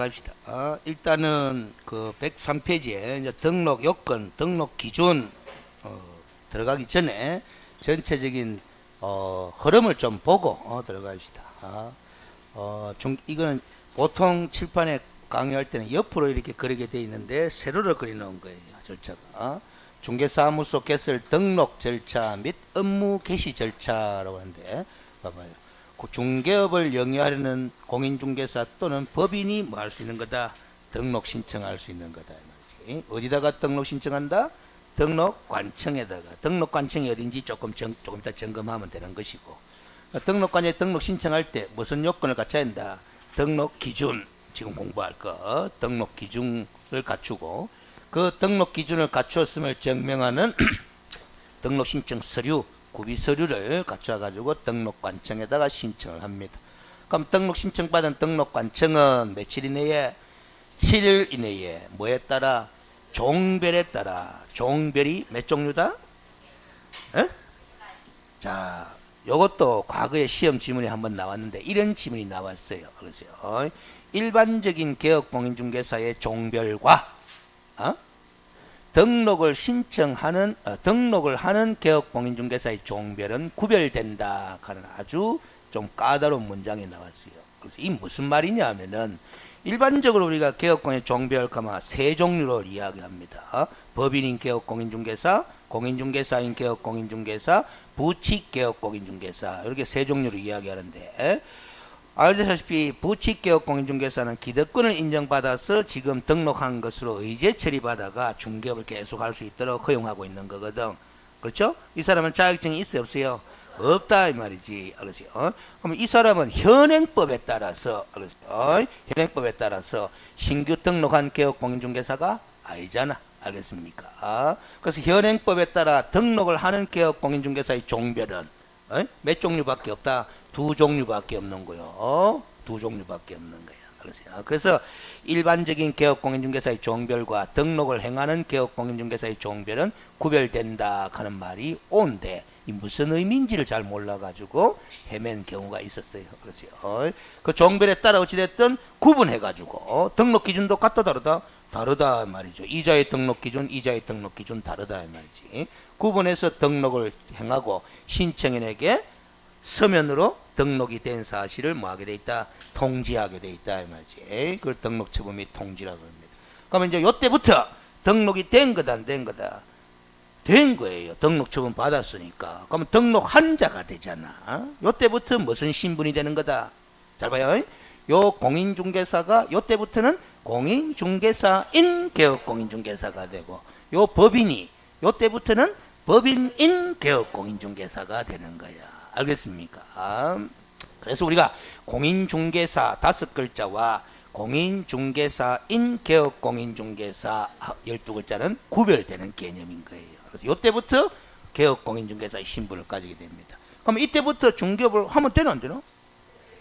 갑시다. 일단은 그 103페이지에 이제 등록 요건, 등록 기준 들어가기 전에 전체적인 흐름을 좀 보고 들어갑시다. 이거는 보통 칠판에 강의할 때는 옆으로 이렇게 그리게 돼 있는데 세로로 그리는 거예요. 절차가. 중개사무소 개설 등록 절차 및 업무 개시 절차라고 하는데 봐봐요. 중개업을 영위하려는 공인중개사 또는 법인이 뭐 할 수 있는 거다? 등록 신청할 수 있는 거다. 말이지. 어디다가 등록 신청한다? 등록관청에다가. 등록관청이 어딘지 조금 이따 점검하면 되는 것이고. 등록관에 등록 신청할 때 무슨 요건을 갖춰야 한다? 등록 기준. 지금 공부할 거. 등록 기준을 갖추고 그 등록 기준을 갖추었음을 증명하는 등록 신청 서류, 구비 서류를 갖춰 가지고 등록관청에다가 신청을 합니다. 그럼 등록 신청받은 등록관청은 며칠 이내에 7일 이내에 뭐에 따라 종별에 따라 종별이 몇 종류다? 에? 자, 요것도 과거에 시험 지문에 한번 나왔는데 이런 지문이 나왔어요. 그래서 일반적인 개업공인중개사의 종별과 등록을 신청하는 등록을 하는 개업공인중개사의 종별은 구별된다 하는 아주 좀 까다로운 문장이 나왔어요. 그래서 이 무슨 말이냐면은 일반적으로 우리가 개업공인 종별 세 종류로 이야기합니다. 법인인 개업공인중개사, 공인중개사인 개업공인중개사, 부칙 개업공인중개사 이렇게 세 종류로 이야기하는데 알다시피 부칙개업공인중개사는 기득권을 인정받아서 지금 등록한 것으로 의제 처리받아가 중개업을 계속 할 수 있도록 허용하고 있는 거거든. 그렇죠? 이 사람은 자격증이 있어요? 없어요? 없다 이 말이지. 알았어요? 그럼 이 사람은 현행법에 따라서 현행법에 따라서 신규 등록한 개업공인중개사가 아니잖아. 알겠습니까? 그래서 현행법에 따라 등록을 하는 개업공인중개사의 종별은 몇 종류밖에 없다? 두 종류밖에 없는 거요. 두 종류밖에 없는 거야. 그래서 일반적인 개업공인중개사의 종별과 등록을 행하는 개업공인중개사의 종별은 구별된다 하는 말이 온데 이 무슨 의미인지를 잘 몰라가지고 헤맨 경우가 있었어요. 그렇죠. 그 종별에 따라 어찌됐든 구분해가지고 등록 기준도 같다 다르다 말이죠. 이자의 등록 기준, 이자의 등록 기준 다르다 말이지. 구분해서 등록을 행하고 신청인에게 서면으로 등록이 된 사실을 뭐하게 돼 있다? 통지하게 돼 있다 이 말이지. 그걸 등록처분 및 통지라고 합니다. 그러면 이제 요때부터 등록이 된 거다 안 된 거다? 된 거예요. 등록처분 받았으니까. 그러면 등록한 자가 되잖아. 요때부터 무슨 신분이 되는 거다? 잘 봐요. 요 공인중개사가 요때부터는 공인중개사인 개업공인중개사가 되고 요 법인이 요때부터는 법인인 개업공인중개사가 되는 거야. 알겠습니까? 그래서 우리가 공인중개사 5글자와 공인중개사인 개업공인중개사 12글자는 구별되는 개념인 거예요. 그래서 이때부터 개업공인중개사의 신분을 가지게 됩니다. 그럼 이때부터 중개업을 하면 되나 안 되나?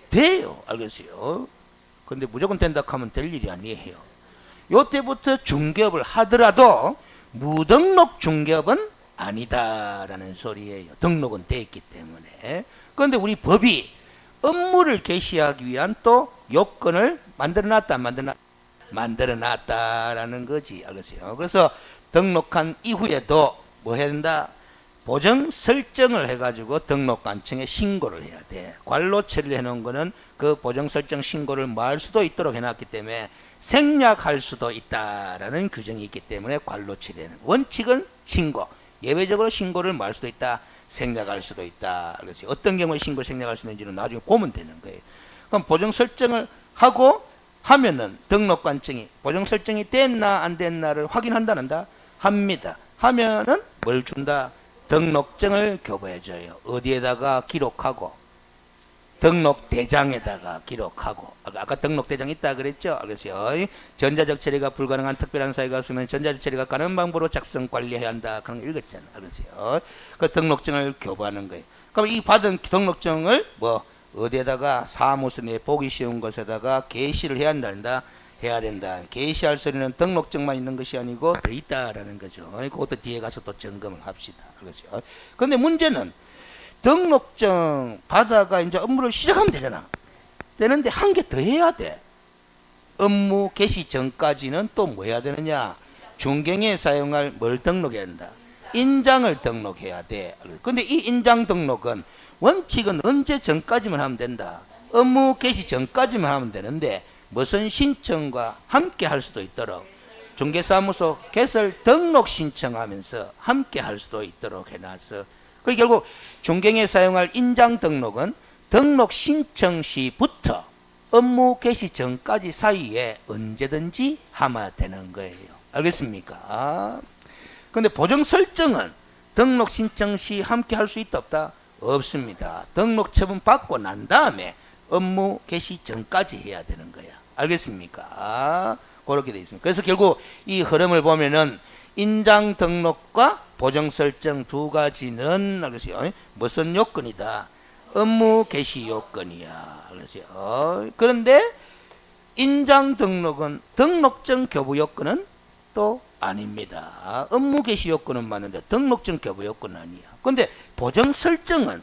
돼요. 알겠어요? 근데 무조건 된다 하면 될 일이 아니에요. 이때부터 중개업을 하더라도 무등록 중개업은 아니다라는 소리예요. 등록은 돼 있기 때문에. 그런데 우리 법이 업무를 개시하기 위한 또 요건을 만들어놨다 안 만들어놨다라는 거지. 알겠어요? 그래서 등록한 이후에도 뭐 해야 된다? 보정 설정을 해가지고 등록관청에 신고를 해야 돼. 관로 처리를 해놓은 거는 그 보정 설정 신고를 뭐 할 수도 있도록 해놨기 때문에 생략할 수도 있다라는 규정이 있기 때문에 관로 처리하는 원칙은 신고. 예외적으로 신고를 뭐 할 수도 있다? 생략할 수도 있다. 그래서 어떤 경우에 신고를 생략할 수 있는지는 나중에 보면 되는 거예요. 그럼 보정 설정을 하고 하면은 등록관청이 보정 설정이 됐나 안 됐나를 확인한다는다? 합니다. 하면은 뭘 준다? 등록증을 교부해줘요. 어디에다가 기록하고 등록대장에다가 기록하고 아까 등록대장 있다 그랬죠? 그래서 전자적 처리가 불가능한 특별한 사유가 없으면 전자적 처리가 가능한 방법으로 작성 관리해야 한다 그런 거 읽었잖아. 그래서 그 등록증을 교부하는 거예요. 그럼 이 받은 등록증을 뭐 어디에다가 사무소 내 보기 쉬운 곳에다가 게시를 해야 한다. 해야 된다. 게시할 소리는 등록증만 있는 것이 아니고 더 있다라는 거죠. 그것도 뒤에 가서 또 점검을 합시다. 그렇죠. 그런데 문제는 등록증 받아가 이제 업무를 시작하면 되잖아. 되는데 한 개 더 해야 돼. 업무 개시 전까지는 또 뭐 해야 되느냐? 중개에 사용할 뭘 등록해야 한다? 인장을 등록해야 돼. 근데 이 인장 등록은 원칙은 언제 전까지만 하면 된다? 업무 개시 전까지만 하면 되는데 무슨 신청과 함께 할 수도 있도록 중개사무소 개설 등록 신청하면서 함께 할 수도 있도록 해놨어. 그 결국 중개에 사용할 인장 등록은 등록 신청 시부터 업무 개시 전까지 사이에 언제든지 하면 되는 거예요. 알겠습니까? 근데 보정 설정은 등록 신청 시 함께 할 수 있다 없다? 없습니다. 등록 처분 받고 난 다음에 업무 개시 전까지 해야 되는 거야. 알겠습니까? 그렇게 되어 있습니다. 그래서 결국 이 흐름을 보면은 인장 등록과 보정 설정 두 가지는 알겠어요? 무슨 요건이다? 업무 개시 요건이야. 알겠어요? 그런데 인장 등록은 등록증 교부 요건은 또 아닙니다. 업무 개시 요건은 맞는데 등록증 교부 요건은 아니야. 근데 보정 설정은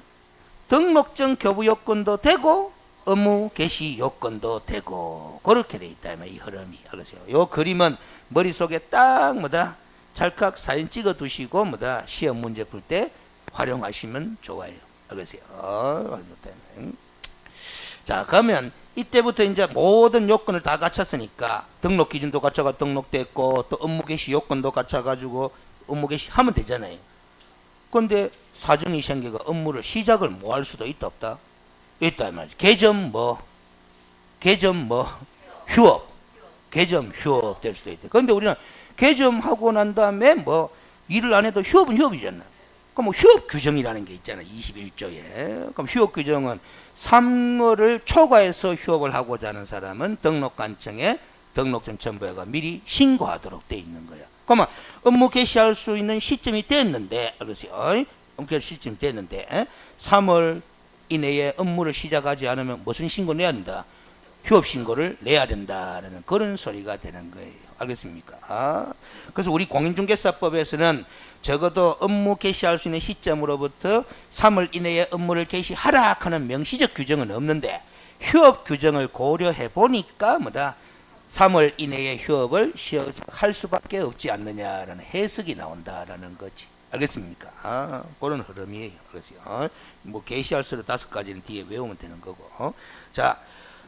등록증 교부 요건도 되고 업무 개시 요건도 되고 그렇게 돼 있다. 이 흐름이. 알겠어요? 요 그림은 머릿속에 딱 뭐다 찰칵 사진 찍어 두시고 뭐다 시험 문제 풀 때 활용하시면 좋아요. 알겠어요? 자, 그러면 이때부터 이제 모든 요건을 다 갖췄으니까 등록 기준도 갖춰가 등록됐고 또 업무 개시 요건도 갖춰가지고 업무 개시 하면 되잖아요. 근데 사정이 생겨가 업무를 시작을 뭐 할 수도 있다 없다? 있다 말이지. 개점 휴업 개점 휴업 될 수도 있대. 근데 우리는 개점하고 난 다음에 뭐 일을 안 해도 휴업은 휴업이잖아. 그럼 뭐 휴업 규정이라는 게 있잖아. 21조에. 그럼 휴업 규정은 3월을 초과해서 휴업을 하고자 하는 사람은 등록관청에 등록증 첨부해가 미리 신고하도록 돼 있는 거야. 그러면 업무 개시할 수 있는 시점이 됐는데, 알겠어요? 업무 개시 시점이 됐는데, 3월 이내에 업무를 시작하지 않으면 무슨 신고 내야 된다? 휴업 신고를 내야 된다라는 그런 소리가 되는 거예요. 알겠습니까? 그래서 우리 공인중개사법에서는 적어도 업무 개시할 수 있는 시점으로부터 3월 이내에 업무를 개시하라 하는 명시적 규정은 없는데 휴업 규정을 고려해 보니까 뭐다 3월 이내에 휴업을 시작할 수밖에 없지 않느냐라는 해석이 나온다라는 거지. 알겠습니까? 그런 흐름이에요. 그래서 뭐 개시할 수로 5가지는 뒤에 외우면 되는 거고. 자,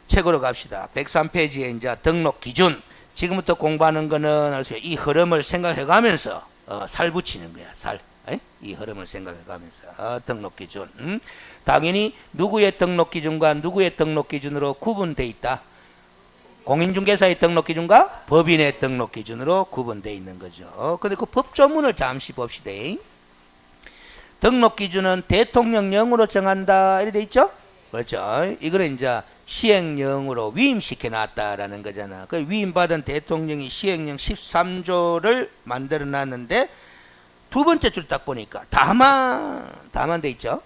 책으로 갑시다. 103페이지에 이제 등록 기준. 지금부터 공부하는 거는 이 흐름을 생각해 가면서 살 붙이는 거야. 살. 이 흐름을 생각해 가면서 등록 기준. 당연히 누구의 등록 기준과 누구의 등록 기준으로 구분돼 있다. 공인중개사의 등록 기준과 법인의 등록 기준으로 구분되어 있는 거죠. 근데 그 법조문을 잠시 봅시다. 등록 기준은 대통령령으로 정한다. 이렇게 돼 있죠? 그렇죠. 이거는 이제 시행령으로 위임시켜 놨다라는 거잖아. 그 위임받은 대통령이 시행령 13조를 만들어 놨는데 두 번째 줄 딱 보니까 다만 돼 있죠.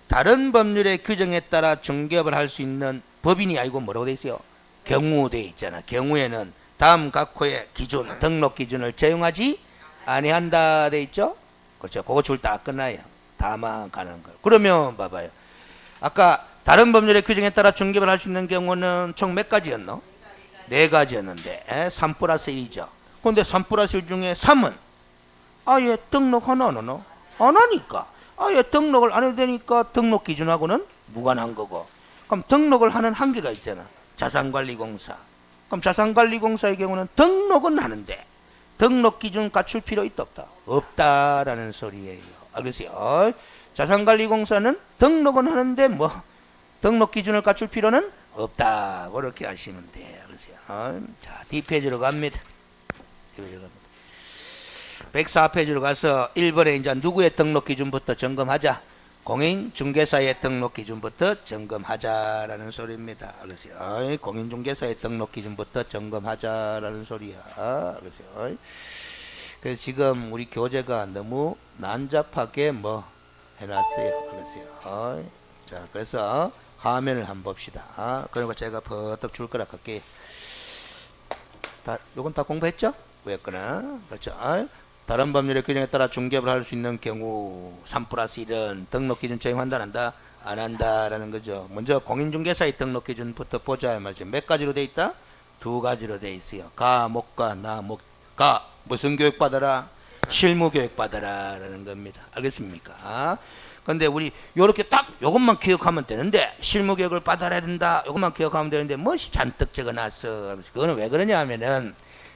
다른 법률의 규정에 따라 중개업을 할 수 있는 법인이 아니고 뭐라고 돼 있어요? 경우돼 있잖아. 경우에는 다음 각 호의 기준, 등록 기준을 적용하지 아니한다 돼 있죠? 그렇죠. 그거 줄 딱 끝나요. 다만 가는 거. 그러면 봐봐요. 아까 다른 법률의 규정에 따라 중개업을 할 수 있는 경우는 총 몇 가지였노? 4가지였는데 3 플러스 1이죠. 근데 3 플러스 1 중에 3은 아예 등록 하나 안 하노? 안 하니까. 아예 등록을 안 해도 되니까 등록 기준하고는 무관한 거고. 그럼 등록을 하는 한계가 있잖아. 자산관리공사. 그럼 자산관리공사의 경우는 등록은 하는데 등록 기준 갖출 필요 있다 없다? 없다라는 소리예요. 알겠어요? 자산관리공사는 등록은 하는데 뭐 등록 기준을 갖출 필요는 없다. 그렇게 하시면 돼요. 알겠어요? 자, D페이지로 갑니다. 104페이지로 가서 1번에 이제 누구의 등록 기준부터 점검하자. 공인중개사의 등록 기준부터 점검하자라는 소리입니다. 알겠어요? 공인중개사의 등록 기준부터 점검하자라는 소리야. 알겠어요? 그래서 지금 우리 교재가 너무 난잡하게 뭐 해놨어요. 알겠어요? 자, 그래서 화면을 한번 봅시다. 그리고 제가 버떡 줄 거라 할게요. 요건 다 공부했죠? 왜였거나. 그렇죠? 다른 법률의 규정에 따라 중개업을 할 수 있는 경우 3 플러스 1은 등록 기준 적용한다 안 한다? 안 한다라는 거죠. 먼저 공인중개사의 등록 기준부터 보자 말이죠. 몇 가지로 돼 있다? 두 가지로 돼 있어요. 가, 못 가, 나, 못 가. 무슨 교육 받아라? 실무 교육 받아라라는 겁니다. 알겠습니까? 근데 우리 요렇게 딱 요것만 기억하면 되는데 실무 교육을 받아야 된다. 요것만 기억하면 되는데 무엇이 잔뜩 적어놨어. 그거는 왜 그러냐 하면은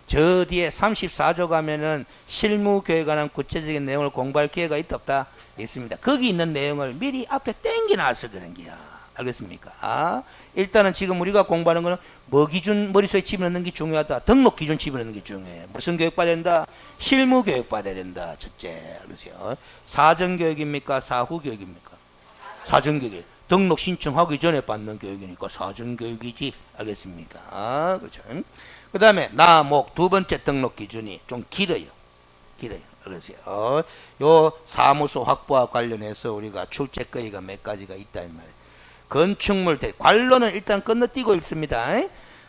저 뒤에 34조 가면은 실무 교육에 관한 구체적인 내용을 공부할 기회가 있다 없다? 있습니다. 거기 있는 내용을 미리 앞에 땡겨놔서 그런 게야. 알겠습니까? 일단은 지금 우리가 공부하는 거는 뭐 기준 머릿속에 집어넣는 게 중요하다. 등록 기준 집어넣는 게 중요해. 무슨 교육 받아야 된다? 실무 교육 받아야 된다. 첫째. 그러세요. 사전 교육입니까? 사후 교육입니까? 사전 교육. 등록 신청하기 전에 받는 교육이니까 사전 교육이지. 알겠습니까? 그렇죠. 그 다음에 나목 두 번째 등록 기준이 좀 길어요. 그러세요. 요 사무소 확보와 관련해서 우리가 출제거리가 몇 가지가 있다 이 말이에요. 건축물 관로는 일단 건너뛰고 있습니다.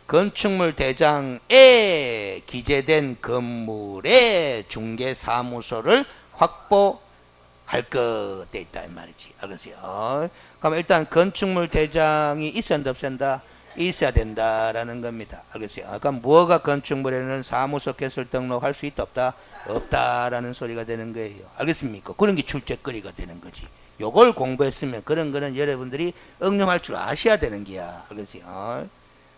건축물 대장에 기재된 건물의 중개사무소를 확보할 것 돼 있다 이 말이지. 알겠어요? 그럼 일단 건축물 대장이 있어야 된다 없어야 된다? 있어야 된다라는 겁니다. 알겠어요? 그럼 뭐가 건축물에는 사무소 개설 등록할 수 있다 없다? 없다라는 소리가 되는 거예요. 알겠습니까? 그런 게 출제거리가 되는 거지. 요걸 공부했으면 그런 거는 여러분들이 응용할 줄 아셔야 되는 게야. 알겠어요?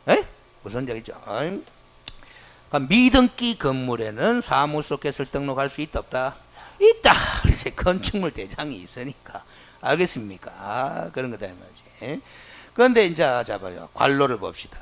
에? 무슨 얘기죠? 그러니까 미등기 건물에는 사무소 개설 등록할 수 있다 없다? 있다. 그래서 건축물 대장이 있으니까. 알겠습니까? 그런 거다 이 말이지. 그런데 이제 잡아요. 관로를 봅시다.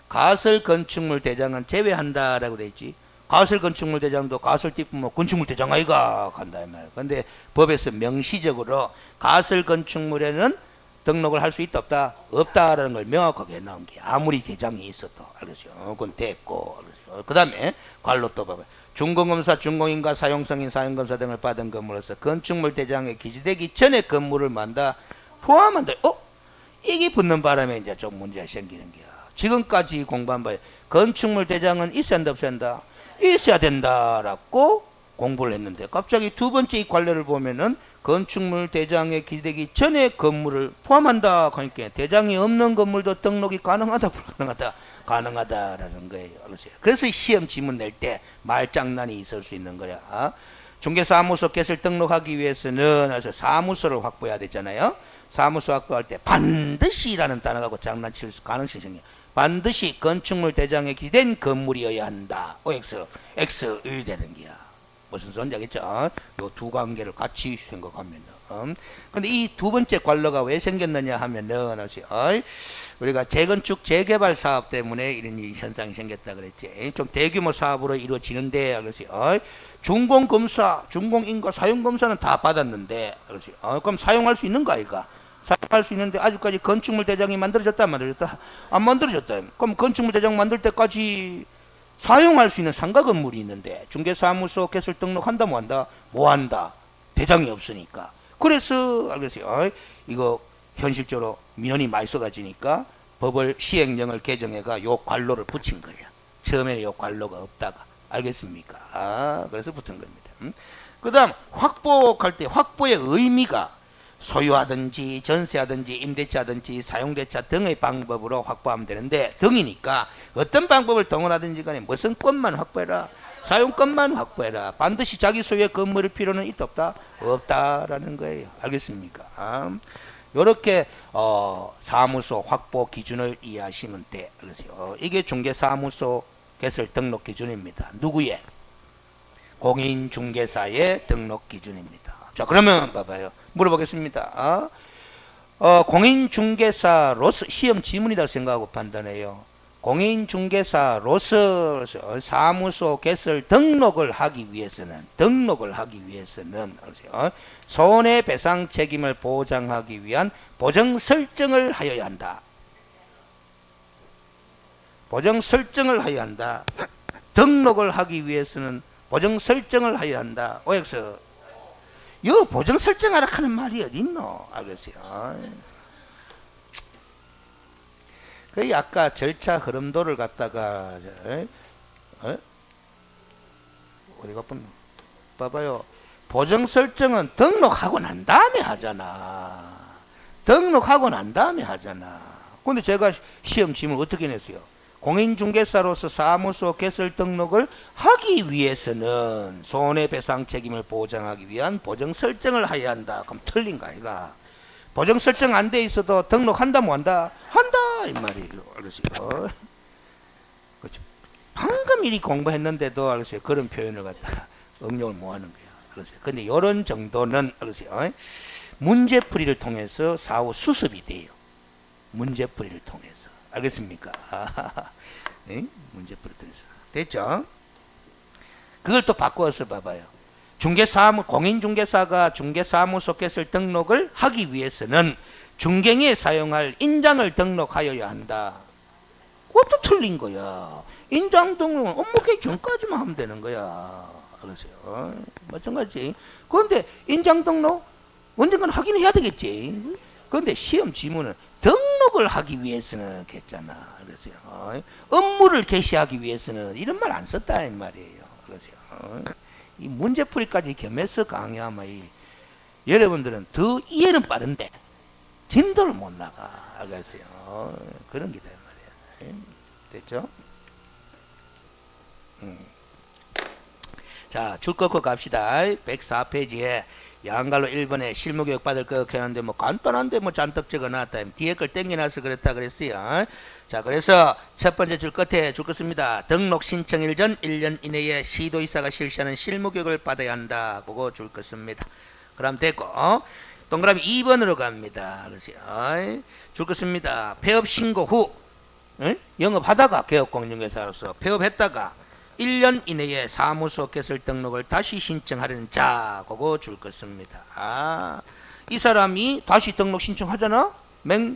가설 건축물 대장은 제외한다라고 돼 있지. 가설 건축물 대장도 가설 띠뿐만 건축물 대장 아이가 간다 이 말이야. 근데 법에서 명시적으로 가설 건축물에는 등록을 할 수 있다 없다? 없다라는 걸 명확하게 해놓은 게 아무리 대장이 있어도. 알겠죠? 그건 됐고. 그 다음에 관로 또 봐봐요. 준공검사, 준공인가, 사용승인, 사용검사 등을 받은 건물로서 건축물 대장에 기재되기 전에 건물을 만다 포함한다. 이게 붙는 바람에 이제 좀 문제가 생기는 거야. 지금까지 공부한 바에 건축물 대장은 있어야 한다 없어야 한다? 있어야 된다라고 공부를 했는데 갑자기 두 번째 이 관례를 보면은 건축물 대장에 기재되기 전에 건물을 포함한다 하니까 대장이 없는 건물도 등록이 가능하다 불가능하다? 가능하다라는 거예요. 그래서 시험 지문 낼 때 말장난이 있을 수 있는 거야. 중개사무소 개설 등록하기 위해서는 그래서 사무소를 확보해야 되잖아요. 사무소 확보할 때 반드시라는 단어가 장난칠 가능성이 생겨요. 반드시 건축물 대장에 기재된 건물이어야 한다. OX, X의 되는 거야. 무슨 소리인지 알겠죠? 요 두 관계를 같이 생각하면. 근데 이 두 번째 관로가 왜 생겼느냐 하면은, 우리가 재건축, 재개발 사업 때문에 이런 현상이 생겼다 그랬지. 좀 대규모 사업으로 이루어지는데, 준공검사, 준공인가, 사용검사는 다 받았는데, 그럼 사용할 수 있는 거 아이가? 사용할 수 있는데 아직까지 건축물 대장이 만들어졌다 안 만들어졌다? 안 만들어졌다. 그럼 건축물 대장 만들 때까지 사용할 수 있는 상가 건물이 있는데 중개사무소 개설 등록한다 뭐 한다? 뭐 한다? 대장이 없으니까. 그래서 알겠어요. 이거 현실적으로 민원이 많이 쏟아지니까 법을 시행령을 개정해가 요 관로를 붙인 거야. 처음에 요 관로가 없다가. 알겠습니까? 그래서 붙은 겁니다. 그 다음 확보할 때 확보의 의미가 소유하든지 전세하든지 임대차든지 사용대차 등의 방법으로 확보하면 되는데 등이니까 어떤 방법을 동원하든지 간에 무슨 건만 확보해라. 사용권만 확보해라. 반드시 자기 소유의 건물일 필요는 있다 없다? 없다라는 거예요. 알겠습니까? 요렇게 사무소 확보 기준을 이해하시면 돼. 그러세요. 이게 중개사무소 개설 등록 기준입니다. 누구의? 공인중개사의 등록 기준입니다. 자, 그러면 봐봐요. 물어보겠습니다. 공인중개사로서 시험 지문이라고 생각하고 판단해요. 공인중개사로서 사무소 개설 등록을 하기 위해서는 손해배상 책임을 보장하기 위한 보정 설정을 하여야 한다. 보정 설정을 하여야 한다. 등록을 하기 위해서는 보정 설정을 하여야 한다. OX. 요 보정 설정하라 하는 말이 어디 있노? 알겠어요. 그 아까 절차 흐름도를 갖다가 어디가 봐봐요. 보정 설정은 등록하고 난 다음에 하잖아. 등록하고 난 다음에 하잖아. 근데 제가 시험 지문을 어떻게 냈어요? 공인중개사로서 사무소 개설 등록을 하기 위해서는 손해배상 책임을 보장하기 위한 보정 설정을 해야 한다. 그럼 틀린 거 아이가? 보정 설정 안 돼 있어도 등록한다 뭐 한다? 한다 이 말이에요. 알겠어요? 그렇죠. 방금 이리 공부했는데도 알겠어요? 그런 표현을 갖다가 응용을 못 하는 거예요. 알겠어요? 근데 이런 정도는 알겠어요? 문제풀이를 통해서 사후 수습이 돼요. 문제풀이를 통해서. 알겠습니까? 네? 문제풀이 통해서. 됐죠? 그걸 또 바꿔서 봐봐요. 공인중개사가 중개사무소 개설 등록을 하기 위해서는 중개에 사용할 인장을 등록하여야 한다. 그것도 틀린 거야. 인장 등록은 업무개시 전까지만 하면 되는 거야. 알았어요? 마찬가지. 그런데 인장 등록 언젠가는 하긴 해야 되겠지. 그런데 시험 지문은 등록을 하기 위해서는 했잖아. 그래서요. 업무를 개시하기 위해서는 이런 말 안 썼다 이 말이에요. 그래서요. 이 문제풀이까지 겸해서 강의하면 여러분들은 더 이해는 빠른데 진도를 못 나가. 알겠어요. 그런 게다 말이에요. 됐죠? 자, 줄 꺾고 갑시다. 104페이지에 양갈로 1번에 실무교육 받을 거 하는데 뭐 간단한데 뭐 잔뜩 적어놨다. 뒤에 걸 땡겨놔서 그렇다 그랬어요. 자, 그래서 첫 번째 줄 끝에 줄 것입니다. 등록 신청일 전 1년 이내에 시도이사가 실시하는 실무교육을 받아야 한다. 그거 줄 것입니다. 그럼 됐고 동그라미 2번으로 갑니다. 그러세요. 줄 것입니다. 폐업 신고 후 영업하다가 개업공인중개사로서 폐업했다가 1년 이내에 사무소 개설 등록을 다시 신청하려는 자, 그거 줄 것입니다. 이 사람이 다시 등록 신청하잖아?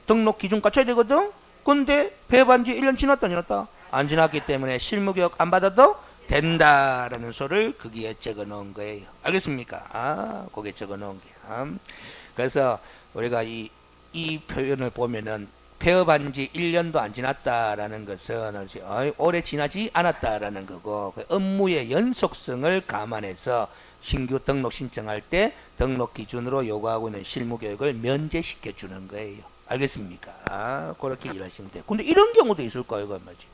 등록 기준 갖춰야 되거든? 근데 폐업한 지 1년 지났다, 지났다? 안 지났기 때문에 실무교육 안 받아도 된다라는 소리를 거기에 적어 놓은 거예요. 알겠습니까? 거기에 적어 놓은 거예요. 그래서 우리가 이 표현을 보면은 폐업한 지 1년도 안 지났다라는 것은 오래 지나지 않았다라는 거고 업무의 연속성을 감안해서 신규 등록 신청할 때 등록 기준으로 요구하고 있는 실무교육을 면제시켜 주는 거예요. 알겠습니까? 그렇게 일하시면 돼요. 근데 이런 경우도 있을 거예요. 말이지.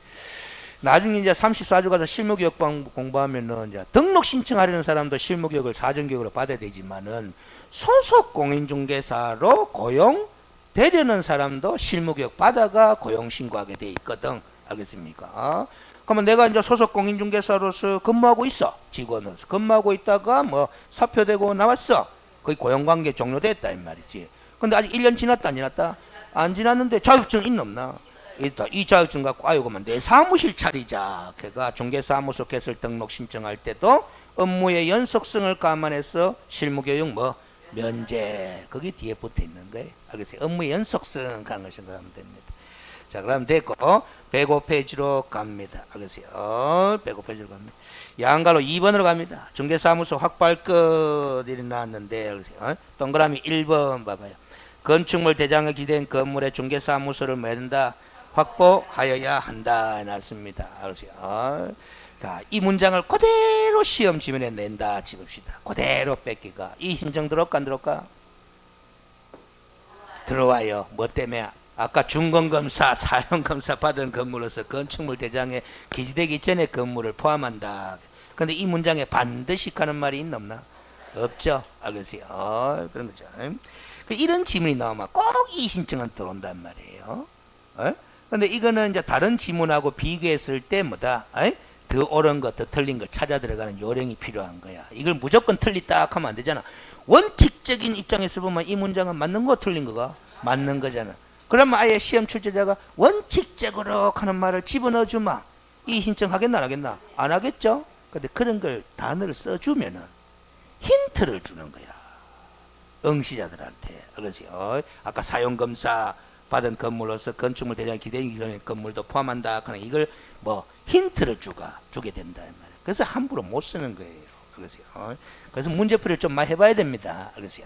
나중에 이제 34주 가서 실무교육 공부하면은 이제 등록 신청하려는 사람도 실무교육을 사전교육으로 받아야 되지만은 소속 공인중개사로 고용 되려는 사람도 실무교육 받아가 고용신고하게 돼 있거든. 알겠습니까? 그러면 내가 이제 소속 공인중개사로서 근무하고 있어. 직원으로서. 근무하고 있다가 뭐 사표되고 나왔어. 거의 고용관계 종료됐다 이 말이지. 근데 아직 1년 지났다 안 지났다? 안 지났는데 자격증 있나 없나? 있다. 이 자격증 갖고 아유 그러면 내 사무실 차리자. 걔가 중개사무소 개설 등록 신청할 때도 업무의 연속성을 감안해서 실무교육 뭐 면제 거기 뒤에 붙어 있는 거예요. 알겠어요? 업무의 연속성 하는 걸 생각하면 됩니다. 자, 그럼 됐고 105페이지로 갑니다. 알겠어요? 105페이지로 갑니다. 양가로 2번으로 갑니다. 중개사무소 확보할 것들이 나왔는데 알겠어요? 동그라미 1번 봐봐요. 건축물 대장에 기대된 건물의 중개사무소를 맺는다. 확보하여야 한다 해놨습니다. 알겠어요? 자, 이 문장을 그대로 시험 지문에 낸다 집읍시다. 그대로 뺏기가. 이 신청 들어올까 안 들어올까? 들어와요. 뭐 때문에? 아까 중건검사, 사용검사 받은 건물로서 건축물 대장에 기재되기 전에 건물을 포함한다. 근데 이 문장에 반드시 하는 말이 있나 없나? 없죠. 알겠어요? 그런 거죠. 이런 지문이 나오면 꼭 이 신청은 들어온단 말이에요. 근데 이거는 이제 다른 지문하고 비교했을 때 뭐다? 더 옳은 것, 더 틀린 걸 찾아 들어가는 요령이 필요한 거야. 이걸 무조건 틀리다 하면 안 되잖아. 원칙적인 입장에서 보면 이 문장은 맞는 거 틀린 거가? 맞는 거잖아. 그러면 아예 시험 출제자가 원칙적으로 하는 말을 집어넣어 주마. 이 신청하겠나 안 하겠나? 안 하겠죠? 근데 그런 걸 단어를 써주면은 힌트를 주는 거야. 응시자들한테. 그렇죠? 아까 사용검사 받은 건물로서 건축물 대장 기대기 전에 건물도 포함한다. 그냥 이걸 뭐 힌트를 주게 된다. 그래서 함부로 못 쓰는 거예요. 그렇죠? 그래서 문제풀이를 좀 많이 해봐야 됩니다. 그렇죠?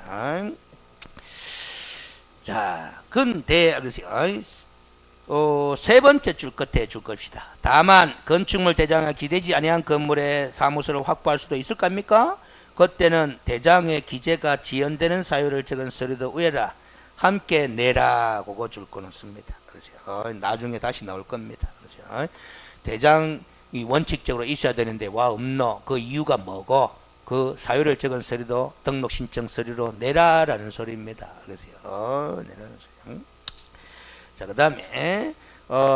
자, 근데 그렇죠? 세 번째 줄 끝에 줄 것이다. 다만 건축물 대장에 기대지 아니한 건물의 사무소를 확보할 수도 있을 겁니까? 그때는 대장의 기재가 지연되는 사유를 적은 서류도 위에라 함께 내라. 그거 줄 거는 씁니다. 그렇죠? 나중에 다시 나올 겁니다. 그렇죠? 대장이 원칙적으로 있어야 되는데 와 없노. 그 이유가 뭐고 그 사유를 적은 서류도 등록 신청 서류로 내라라는 소리입니다. 그래서요. 내라는 소리. 자, 그 다음에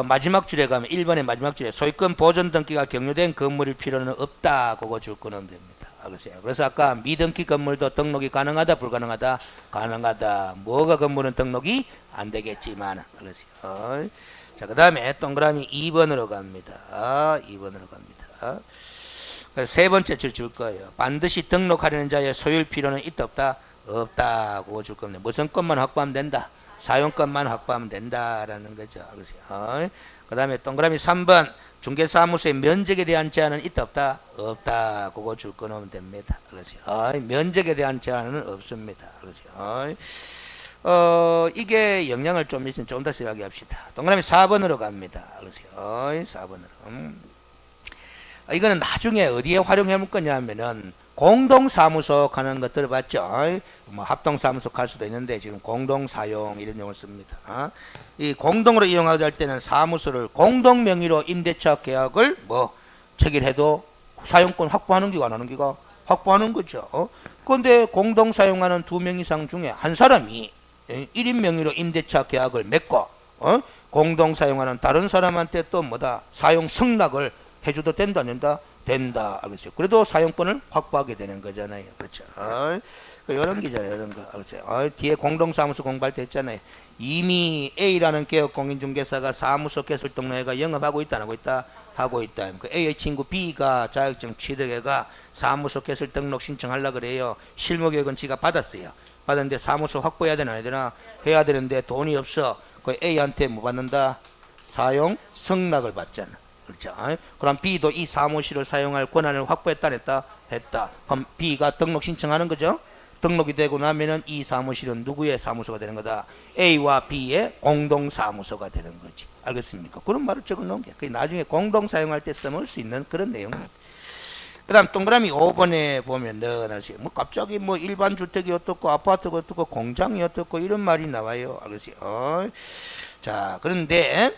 마지막 줄에 가면 1번의 마지막 줄에 소유권 보존 등기가 격려된 건물일 필요는 없다. 그거 줄 거는 됩니다. 그래서 아까 미등기 건물도 등록이 가능하다 불가능하다? 가능하다. 뭐가 건물은 등록이 안 되겠지만 그러세요. 자, 그 다음에 동그라미 2번으로 갑니다. 2번으로 갑니다. 세 번째 줄 거예요. 반드시 등록하려는 자의 소유일 필요는 있다 없다? 없다. 그거 줄 겁니다. 무슨 것만 확보하면 된다? 사용권만 확보하면 된다라는 거죠. 그 다음에 동그라미 3번 중개사무소의 면적에 대한 제한은 있다 없다? 없다. 그거 줄 거놓으면 됩니다. 그렇죠. 면적에 대한 제한은 없습니다. 그렇죠. 이게 영향을 좀 있으면 좀 더 이야기합시다. 동그라미 4번으로 갑니다. 그렇죠. 4번으로. 이거는 나중에 어디에 활용해 볼 거냐 하면은 공동사무소 가는 것 들어봤죠? 뭐 합동사무소 갈 수도 있는데 지금 공동사용 이런 용어를 씁니다. 이 공동으로 이용하게 될 때는 사무소를 공동명의로 임대차 계약을 뭐 체결해도 사용권 확보하는 기가 안 하는 기가 확보하는 거죠. 그런데 공동사용하는 2명 이상 중에 한 사람이 1인 명의로 임대차 계약을 맺고 공동사용하는 다른 사람한테 또 뭐다 사용 승낙을 해줘도 된다 안 된다? 된다. 알겠어요. 그래도 사용권을 확보하게 되는 거잖아요. 그렇죠. 이런 기잖아요. 이런 거. 그렇죠. 뒤에 공동사무소 공부할 때 했잖아요. 이미 A라는 개업 공인중개사가 사무소 개설 등록회가 영업하고 있다 안 하고 있다? 하고 있다. 그 A의 친구 B가 자격증 취득회가 사무소 개설 등록 신청하려고 그래요. 실무교육은 지가 받았어요. 받았는데 사무소 확보해야 되나 안 해야 되나? 해야 되는데 돈이 없어. 그 A한테 뭐 받는다? 사용 승낙을 받잖아. 그렇죠. 그럼 B도 이 사무실을 사용할 권한을 확보했다 안 했다? 했다. 그럼 B가 등록 신청하는 거죠. 등록이 되고 나면은 이 사무실은 누구의 사무소가 되는 거다? A와 B의 공동 사무소가 되는 거지. 알겠습니까? 그런 말을 적어 놓은 게 그게 나중에 공동 사용할 때 써먹을 수 있는 그런 내용입니다. 그다음 동그라미 5번에 보면은 뭐 갑자기 뭐 일반 주택이 어떻고 아파트가 어떻고 공장이 어떻고 이런 말이 나와요. 알겠어요. 자, 그런데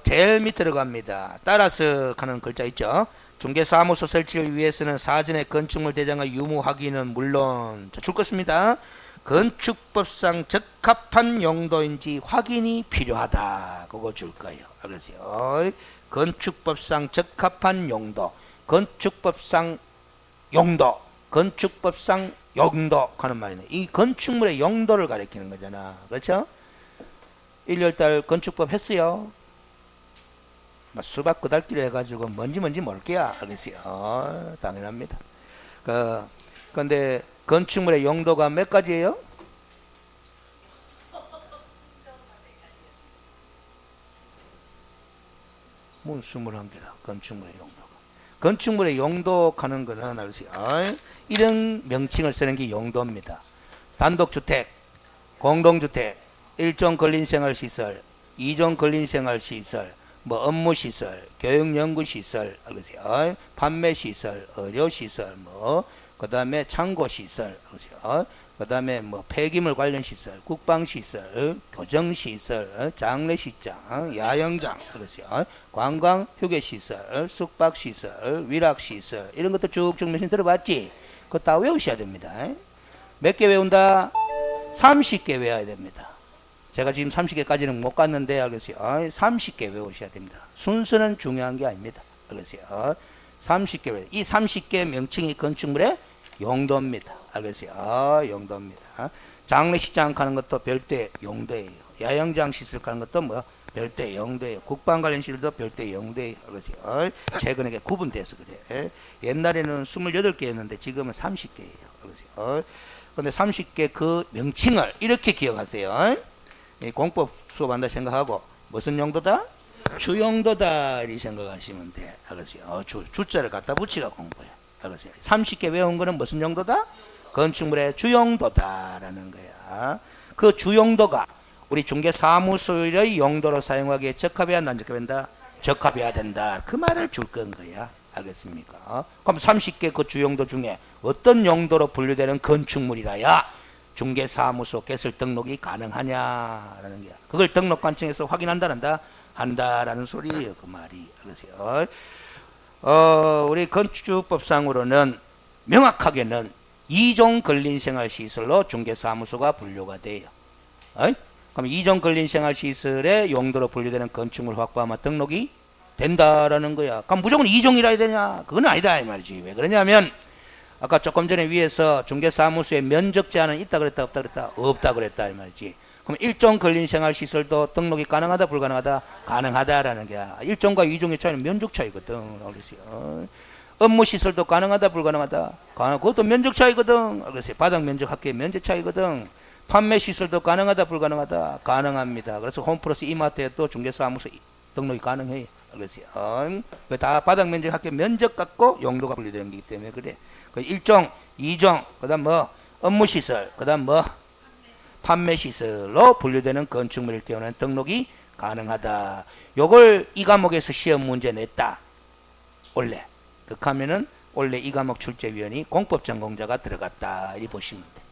제일 밑으로 갑니다. 따라서 하는 글자 있죠. 중개사무소 설치를 위해서는 사전에 건축물 대장의 유무 확인은 물론 줄 것입니다. 건축법상 적합한 용도인지 확인이 필요하다. 그거 줄 거예요. 알겠어요? 건축법상 적합한 용도, 건축법상 용도, 건축법상 용도 하는 말이네. 이 건축물의 용도를 가리키는 거잖아. 그렇죠? 1월달 건축법 했어요. 수박 그달기로 해가지고 뭔지 모를게야. 알겠어요. 당연합니다. 근데 건축물의 용도가 몇 가지예요? 문 21개라. 건축물의 용도가. 건축물의 용도 하는 거는 알겠어요. 이런 명칭을 쓰는 게 용도입니다. 단독주택, 공동주택, 1종 근린생활시설, 2종 근린생활시설, 뭐 업무시설, 교육연구시설, 알겠어요? 판매시설, 의료시설, 뭐 그 다음에 창고시설, 알겠어요? 그 다음에 뭐 폐기물 관련 시설, 국방시설, 교정시설, 장례식장, 야영장, 그렇죠? 관광 휴게시설, 숙박시설, 위락시설 이런 것들 쭉쭉 몇신 들어봤지? 그거 다 외우셔야 됩니다. 몇 개 외운다? 30개 외워야 됩니다. 제가 지금 30개까지는 못 갔는데 알겠어요? 30개 외우셔야 됩니다. 순서는 중요한 게 아닙니다. 알겠어요? 30개 외우. 이 30개 명칭이 건축물의 용도입니다. 알겠어요? 용도입니다. 장례식장 가는 것도 별도의 용도예요. 야영장 시설 가는 것도 뭐 별도의 용도예요. 국방 관련 시설도 별도의 용도예요. 알겠어요? 최근에 구분돼서 그래. 옛날에는 28개였는데 지금은 30개예요. 알겠어요? 근데 30개 그 명칭을 이렇게 기억하세요. 공법 수업한다 생각하고 무슨 용도다? 주용도다 이렇게 생각하시면 돼. 알겠어요? 주자를 갖다 붙이가 공부해. 알겠어요? 30개 외운 거는 무슨 용도다? 건축물의 주용도다라는 거야. 그 주용도가 우리 중개사무소의 용도로 사용하기에 적합해야 안 적합한다? 적합해야 된다. 그 말을 줄 건 거야. 알겠습니까? 그럼 30개 그 주용도 중에 어떤 용도로 분류되는 건축물이라야 중개사무소 개설 등록이 가능하냐라는 거야. 그걸 등록관청에서 확인한다는다? 한다라는 소리예요. 그 말이. 그러세요. 우리 건축법상으로는 명확하게는 2종 근린생활시설로 중개사무소가 분류가 돼요. 그럼 2종 근린생활시설의 용도로 분류되는 건축물 확보하면 등록이 된다라는 거야. 그럼 무조건 2종이라 해야 되냐? 그건 아니다 이 말이지. 왜 그러냐면 아까 조금 전에 위에서 중개사무소에 면적 제한은 있다 그랬다 없다 그랬다? 없다 그랬다 이 말이지. 그럼 1종 근린생활시설도 등록이 가능하다 불가능하다? 가능하다라는 게 1종과 2종의 차이는 면적 차이거든. 그랬어요. 업무시설도 가능하다 불가능하다? 그것도 면적 차이거든. 그랬어요. 바닥 면적 합계 면적 차이거든. 판매시설도 가능하다 불가능하다? 가능합니다. 그래서 홈플러스 이마트에 또 중개사무소 등록이 가능해요. 그랬어요. 다 바닥 면적 합계 면적 갖고 용도가 분리되는 거기 때문에 그래. 1종, 2종, 그 다음 뭐 업무시설, 그 다음 뭐 판매시설로 분류되는 건축물일 경우는 등록이 가능하다. 요걸 이 과목에서 시험 문제 냈다. 원래. 그렇다면은 원래 이 과목 출제위원이 공법 전공자가 들어갔다. 이렇게 보시면 돼.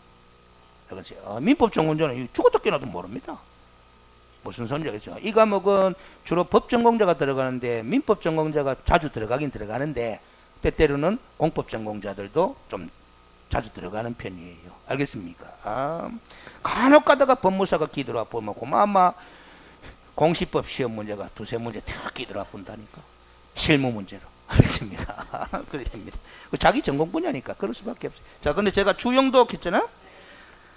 그렇죠. 민법 전공자는 죽어도 깨나도 모릅니다. 무슨 소리인지 알겠죠? 이 과목은 주로 법 전공자가 들어가는데 민법 전공자가 자주 들어가긴 들어가는데 때때로는 공법 전공자들도 좀 자주 들어가는 편이에요. 알겠습니까? 간혹 가다가 법무사가 기들어와 보면 고마마 공시법 시험 문제가 두세 문제 탁 기들어와 본다니까. 실무 문제로. 알겠습니까? 그래 됩니다. 자기 전공 분야니까 그럴 수밖에 없어요. 자, 근데 제가 주용도 했잖아.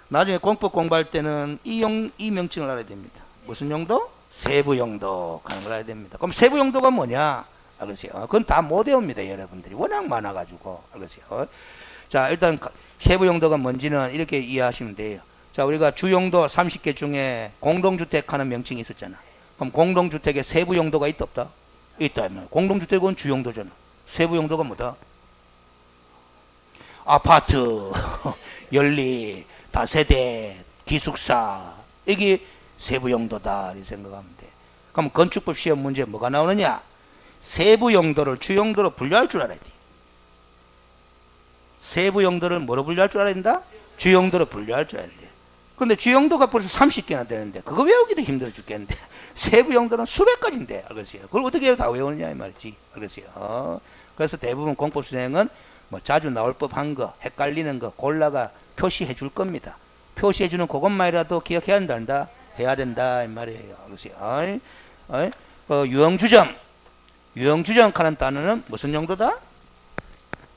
나중에 공법 공부할 때는 이 명칭을 알아야 됩니다. 무슨 용도? 세부 용도 하는 걸 알아야 됩니다. 그럼 세부 용도가 뭐냐? 알겠어요. 그건 다 못 외웁니다, 여러분들이. 워낙 많아가지고. 알겠어요. 자, 일단 세부 용도가 뭔지는 이렇게 이해하시면 돼요. 자, 우리가 주용도 30개 중에 공동주택 하는 명칭이 있었잖아. 그럼 공동주택에 세부 용도가 있다 없다? 있다. 공동주택은 주용도잖아. 세부 용도가 뭐다? 아파트, 연립, 다세대, 기숙사, 이게 세부 용도다 이렇게 생각하면 돼. 그럼 건축법 시험 문제에 뭐가 나오느냐? 세부 용도를 주용도로 분류할 줄 알아야 돼. 세부 용도를 뭐로 분류할 줄 알아야 된다? 주용도로 분류할 줄 알아야 돼. 근데 주용도가 벌써 30개나 되는데 그거 외우기도 힘들어 죽겠는데 세부 용도는 수백 가지인데 알겠어요. 그걸 어떻게 다 외우느냐 이 말이지. 알겠어요. 그래서 대부분 공법 수행은 뭐 자주 나올 법한 거, 헷갈리는 거 골라가 표시해 줄 겁니다. 표시해 주는 그것만이라도 기억해야 된다. 해야 된다 이 말이에요. 알겠어요. 유형주점. 유형주점 하는 단어는 무슨 용도다?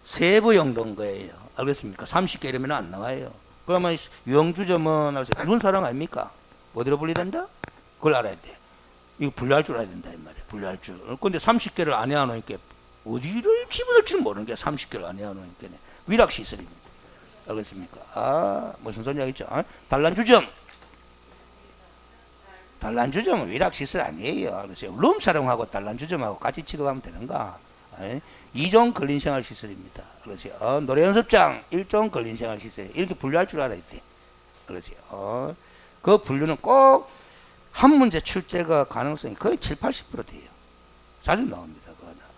세부 용도인 거예요. 알겠습니까? 30개 이러면 안 나와요. 그러면 유형주점은 군사랑 아닙니까? 어디로 분리된다? 그걸 알아야 돼. 이거 분류할 줄 알아야 된다 이 말이에요. 분류할 줄. 근데 30개를 안 해놓으니까 어디를 집어넣을지는 모르는 게 30개를 안 해놓으니까 위락시설입니다. 알겠습니까? 무슨 소리 하겠죠? 단란주점. 단란주점은 위락시설 아니에요. 알겠어요? 룸사롱하고 단란주점하고 같이 취급하면 되는가? 2종 근린생활시설입니다. 그렇죠? 노래연습장 1종 근린생활시설 이렇게 분류할 줄 알아야 돼. 그렇죠? 그 분류는 꼭 한 문제 출제가 가능성이 거의 70~80% 돼요. 자주 나옵니다.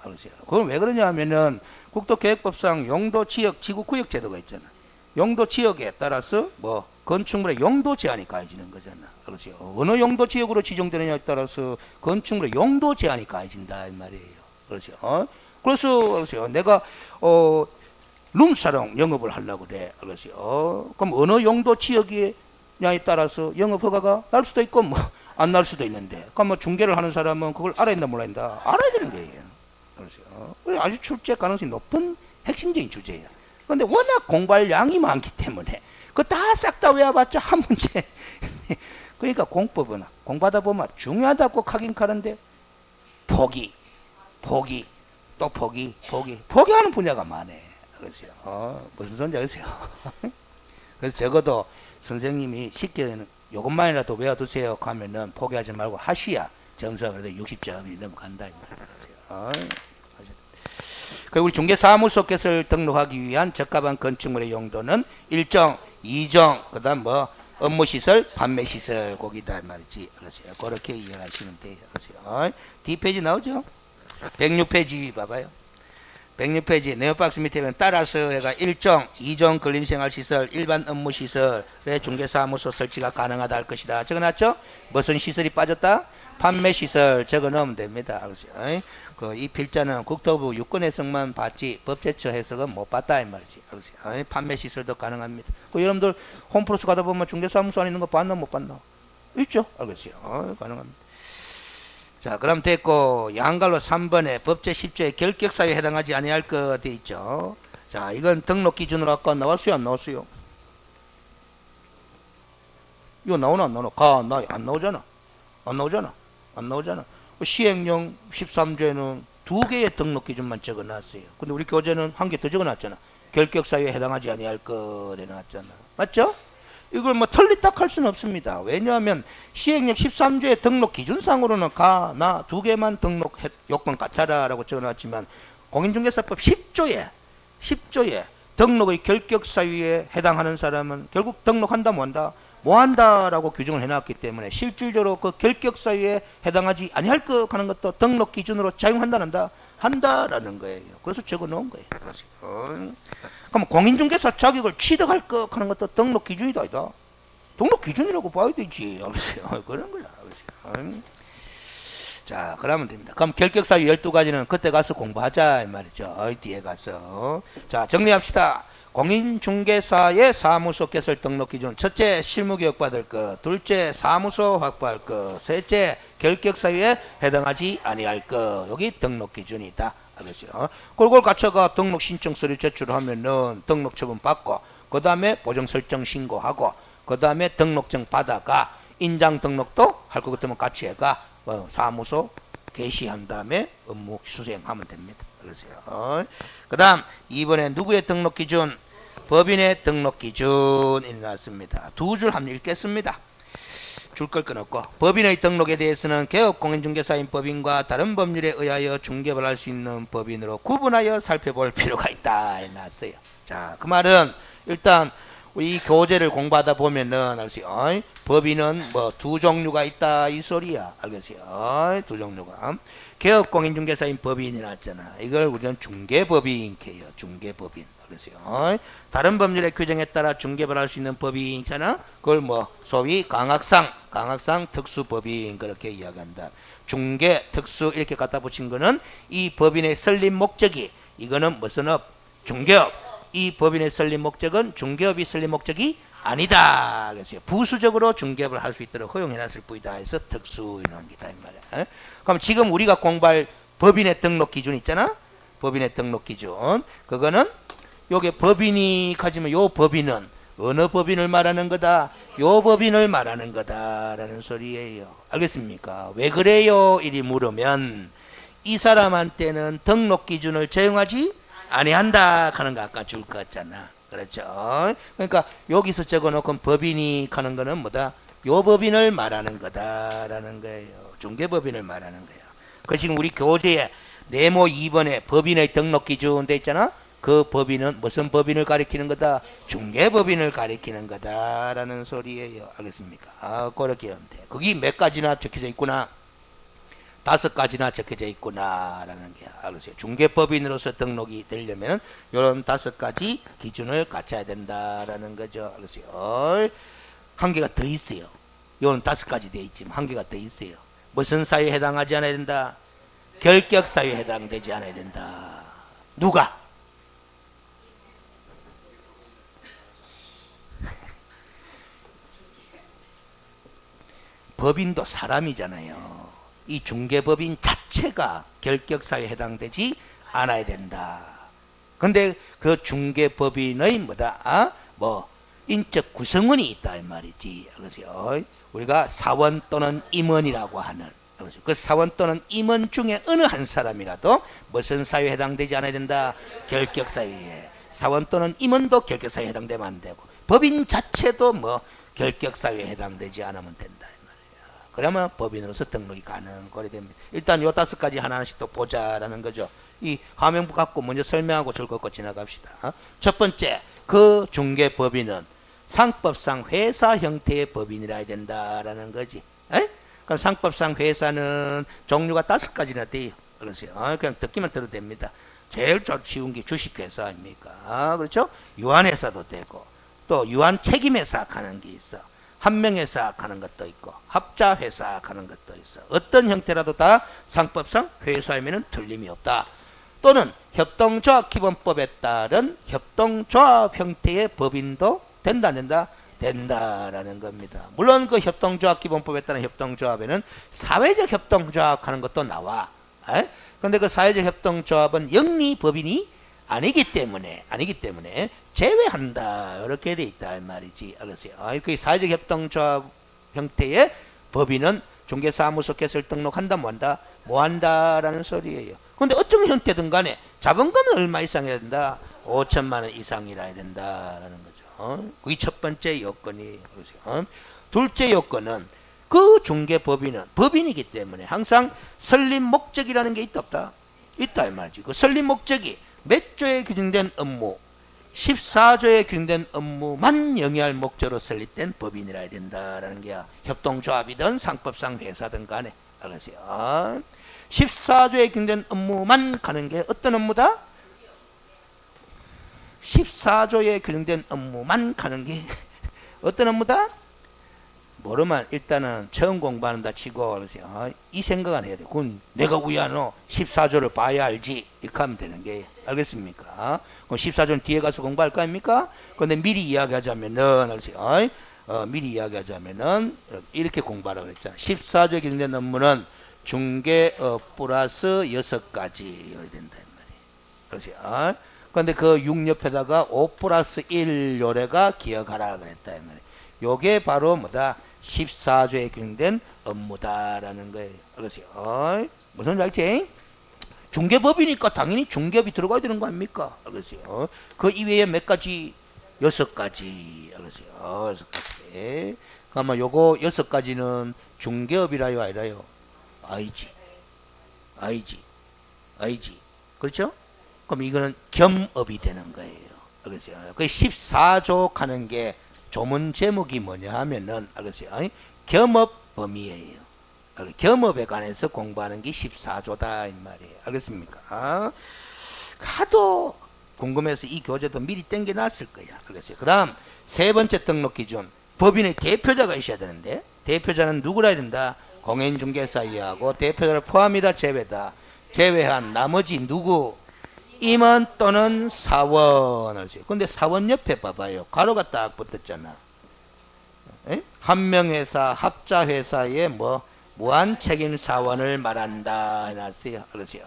그렇죠? 그건 왜 그러냐 하면은 국토계획법상 용도, 지역, 지구, 구역 제도가 있잖아. 용도, 지역에 따라서 뭐 건축물의 용도 제한이 가해지는 거잖아. 그렇죠? 어느 용도 지역으로 지정되느냐에 따라서 건축물의 용도 제한이 가해진다 이 말이에요. 그렇죠? 그래서 내가 룸사롱 영업을 하려고 그래. 그렇죠? 그럼 어느 용도 지역이냐에 따라서 영업 허가가 날 수도 있고 뭐 안 날 수도 있는데, 그럼 뭐 중개를 하는 사람은 그걸 알아야 된다 몰라야 된다? 알아야 되는 거예요. 그렇죠? 아주 출제 가능성이 높은 핵심적인 주제예요. 그런데 워낙 공부할 양이 많기 때문에 그거 다 싹 다 외워봤자 한 문제. 그러니까 공법은 공부하다 보면 중요하다고 하긴 하는데 포기 또 포기하는 분야가 많네. 그렇죠? 무슨 소리인지 아세요? 그래서 적어도 선생님이 쉽게 요것만이라도 외워두세요 하면은 포기하지 말고 하시야 점수가 그래도 60점이 넘어간다. 그리고 우리 중개사무소께서 등록하기 위한 적합한 건축물의 용도는 1종, 2종, 그 다음 뭐 업무시설, 판매시설 거기다 말이지. 그렇죠? 그렇게 이해하시면 돼요. 그렇죠? D페이지 나오죠? 106페이지 봐봐요. 106페이지 네오박스 밑에 보면 따라서 해가 1종, 2종 근린생활시설, 일반 업무시설의 중개사무소 설치가 가능하다 할 것이다. 적어놨죠? 무슨 시설이 빠졌다? 판매시설 적어 넣으면 됩니다. 이 필자는 국토부 유권 해석만 봤지 법제처 해석은 못 봤다 이 말이지. 판매시설도 가능합니다. 여러분들 홈플러스 가다 보면 중개사무소 안에 있는 거 봤나 못 봤나? 있죠? 알겠어요. 가능합니다. 자, 그럼 됐고 양갈로 3번에 법제 10조의 결격사유에 해당하지 아니할 거 돼 있죠. 자, 이건 등록 기준으로 아까 나왔어요 안 나왔어요? 이거 나오나 안 나오나? 안 나오잖아. 안 나오잖아. 시행령 13조에는 2개의 등록 기준만 적어놨어요. 근데 우리 교재는 한 개 더 적어놨잖아. 결격사유에 해당하지 아니할 거 내놨잖아. 맞죠? 이걸 뭐 틀리딱 할 수는 없습니다. 왜냐하면 시행령 13조의 등록 기준상으로는 나 2개만 등록 요건 갖춰라라고 적어놨지만 공인중개사법 10조에 등록의 결격사유에 해당하는 사람은 결국 등록한다 뭐한다? 뭐한다라고 규정을 해놨기 때문에 실질적으로 그 결격사유에 해당하지 아니할 거 하는 것도 등록 기준으로 작용한다 한다라는 거예요. 그래서 적어놓은 거예요. 그럼 공인중개사 자격을 취득할 거 하는 것도 등록 기준이다 아니다. 등록 기준이라고 봐야 되지. 알겠어요. 그런 거야. 알겠어요. 자, 그러면 됩니다. 그럼 결격사유 12가지는 그때 가서 공부하자 이 말이죠. 뒤에 가서. 자, 정리합시다. 공인중개사의 사무소 개설 등록 기준. 첫째, 실무교육 받을 것. 둘째, 사무소 확보할 것. 셋째, 결격사유에 해당하지 아니할 것. 여기 등록 기준이다. 알겠어요? 그걸 갖춰가 등록 신청 서류 제출하면은 등록 처분 받고, 그 다음에 보정 설정 신고하고, 그 다음에 등록증 받아가 인장 등록도 할 것 같으면 같이 해가 사무소 개시한 다음에 업무 수행하면 됩니다. 그러세요. 그 다음 2번에 누구의 등록 기준? 법인의 등록 기준이 나왔습니다. 두 줄 한번 읽겠습니다. 줄 걸 끊었고, 법인의 등록에 대해서는 개업 공인중개사인 법인과 다른 법률에 의하여 중개를 할 수 있는 법인으로 구분하여 살펴볼 필요가 있다 나왔어요. 자, 그 말은 일단 이 교재를 공부하다 보면은 알겠어요. 법인은 뭐 두 종류가 있다 이 소리야. 알겠어요. 두 종류가. 개업 공인중개사인 법인이 나왔잖아. 이걸 우리는 중개법인 해요. 중개법인. 알겠어요. 다른 법률의 규정에 따라 중개를 할 수 있는 법인 있잖아. 그걸 뭐 소위 강학상 특수법인 그렇게 이야기한다. 중개 특수 이렇게 갖다 붙인 거는 이 법인의 설립 목적이 이거는 무슨 업? 중개업. 이 법인의 설립 목적은 중개업이 설립 목적이 아니다. 그래서 부수적으로 중개업을 할 수 있도록 허용해놨을 뿐이다. 해서 특수인입니다. 이 말이야. 그럼 지금 우리가 공부할 법인의 등록 기준 있잖아. 법인의 등록 기준. 그거는 요게 법인이 가지면 요 법인은 어느 법인을 말하는 거다? 요 법인을 말하는 거다라는 소리예요. 알겠습니까? 왜 그래요? 이리 물으면 이 사람한테는 등록 기준을 적용하지 아니한다 하는 거 아까 줄 거 같잖아. 그렇죠? 그러니까 여기서 적어놓고 법인이 하는 거는 뭐다? 요 법인을 말하는 거다라는 거예요. 중개법인을 말하는 거예요. 그 지금 우리 교재에 네모 2번에 법인의 등록 기준 돼 있잖아. 그 법인은 무슨 법인을 가리키는 거다? 중개법인을 가리키는 거다라는 소리예요. 알겠습니까? 그렇게 하면 돼. 거기 몇 가지나 적혀져 있구나. 5가지나 적혀져 있구나라는 게 알겠어요. 중개법인으로서 등록이 되려면 이런 5가지 기준을 갖춰야 된다라는 거죠. 알겠어요. 한 개가 더 있어요. 이건 5가지 되어 있지만 한 개가 더 있어요. 무슨 사유에 해당하지 않아야 된다? 결격 사유에 해당되지 않아야 된다. 누가? 법인도 사람이잖아요. 이 중개법인 자체가 결격사유에 해당되지 않아야 된다. 근데 그 중개법인의 뭐다? 뭐 인적 구성원이 있다 이 말이지. 그래서 우리가 사원 또는 임원이라고 하는 그 사원 또는 임원 중에 어느 한 사람이라도 무슨 사유에 해당되지 않아야 된다? 결격사유에. 사원 또는 임원도 결격사유에 해당되면 안 되고 법인 자체도 뭐 결격사유에 해당되지 않으면 된다. 그러면 법인으로서 등록이 가능하게 됩니다. 일단 요 5가지 하나씩 또 보자라는 거죠. 이 화면 갖고 먼저 설명하고 줄 걷고 지나갑시다. 첫 번째, 그 중개법인은 상법상 회사 형태의 법인이라 해야 된다라는 거지. 그럼 상법상 회사는 종류가 5가지나 돼요. 그러세요. 그냥 듣기만 들어도 됩니다. 제일 쉬운 게 주식회사 아닙니까? 그렇죠? 유한회사도 되고 또 유한책임회사 하는 게 있어. 한명회사 하는 것도 있고 합자회사 하는 것도 있어. 어떤 형태라도 다 상법상 회사이면 틀림이 없다. 또는 협동조합 기본법에 따른 협동조합 형태의 법인도 된다 안 된다? 된다라는 겁니다. 물론 그 협동조합 기본법에 따른 협동조합에는 사회적 협동조합 하는 것도 나와. 그런데 그 사회적 협동조합은 영리법인이 아니기 때문에 제외한다 이렇게 돼 있다 이 말이지. 알겠어요? 그 사회적 협동조합 형태의 법인은 중개사무소 개설 등록한다 뭐한다? 뭐한다라는 소리예요. 그런데 어떤 형태든 간에 자본금은 얼마 이상 해야 된다? 5천만 원 이상이라 해야 된다라는 거죠. 그게 첫 번째 요건이. 둘째 요건은 그 중개법인은 법인이기 때문에 항상 설립 목적이라는 게 있다 없다? 있다 이 말이지. 그 설립 목적이 몇 조에 규정된 업무 14조에 규정된 업무만 영위할 목적으로 설립된 법인이라 해야 된다라는 게 협동조합이든 상법상 회사든 간에. 알겠어요? 14조에 규정된 업무만 가는 게 어떤 업무다? 14조에 규정된 업무만 가는 게 어떤 업무다? 모르면 일단은 처음 공부한다 치고 그러세요. 이 생각은 해야 돼. 그건 내가 우야노 14조를 봐야 알지. 이렇게 하면 되는 게. 알겠습니까? 그럼 14조는 뒤에 가서 공부할 거 아닙니까? 근데 미리 이야기하자면은 그러세요. 미리 이야기하자면은 이렇게 공부하라고 그랬잖아. 14조에 규정된 업무는 중개업 플러스 6가지 된다 이 말이에요. 그러세요. 그런데 그 6 옆에다가 5 플러스 1 요래가 기억하라 그랬다 이 말이에요. 요게 바로 뭐다? 14조에 규정된 업무다라는 거예요. 알겠어요? 무슨 알지? 중개법이니까 당연히 중개업이 들어가야 되는 거 아닙니까? 알겠어요? 그 이외에 몇 가지? 6가지. 알겠어요? 6가지. 그러면 요거 6가지는 중개업이라요, 아니라요? 아니지. 그렇죠? 그럼 이거는 겸업이 되는 거예요. 알겠어요? 그 14조 하는 게 조문 제목이 뭐냐 하면은 알겠어요? 겸업 범위예요. 겸업에 관해서 공부하는 게 14조다 이 말이에요. 알겠습니까? 하도 궁금해서 이 교재도 미리 땡겨 놨을 거야. 알겠어요? 그 다음 세 번째 등록 기준 법인의 대표자가 있어야 되는데 대표자는 누구라 해야 된다? 공인중개사이하고 대표자를 포함이다 제외다. 제외한 나머지 누구? 임원 또는 사원을 지요. 근데 사원 옆에 봐봐요. 가로가 딱 붙었잖아. 한명회사, 합자회사의 무한 책임 사원을 말한다 해놨어요. 그렇죠?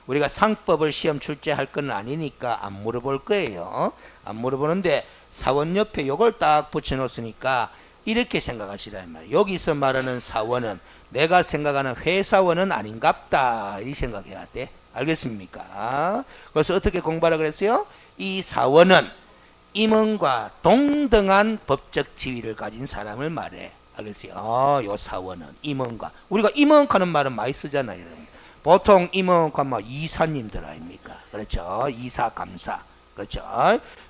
우리가 상법을 시험 출제할 건 아니니까 안 물어볼 거예요. 안 물어보는데 사원 옆에 요걸 딱 붙여놓으니까 이렇게 생각하시라 말이에요. 여기서 말하는 사원은 내가 생각하는 회사원은 아닌갑다 이 생각해야 돼. 알겠습니까? 그래서 어떻게 공부하라 그랬어요? 이 사원은 임원과 동등한 법적 지위를 가진 사람을 말해. 알겠어요? 요 사원은 임원과 우리가 임원하는 말은 많이 쓰잖아요. 여러분. 보통 임원과 뭐 이사님들 아닙니까? 그렇죠? 이사 감사. 그렇죠?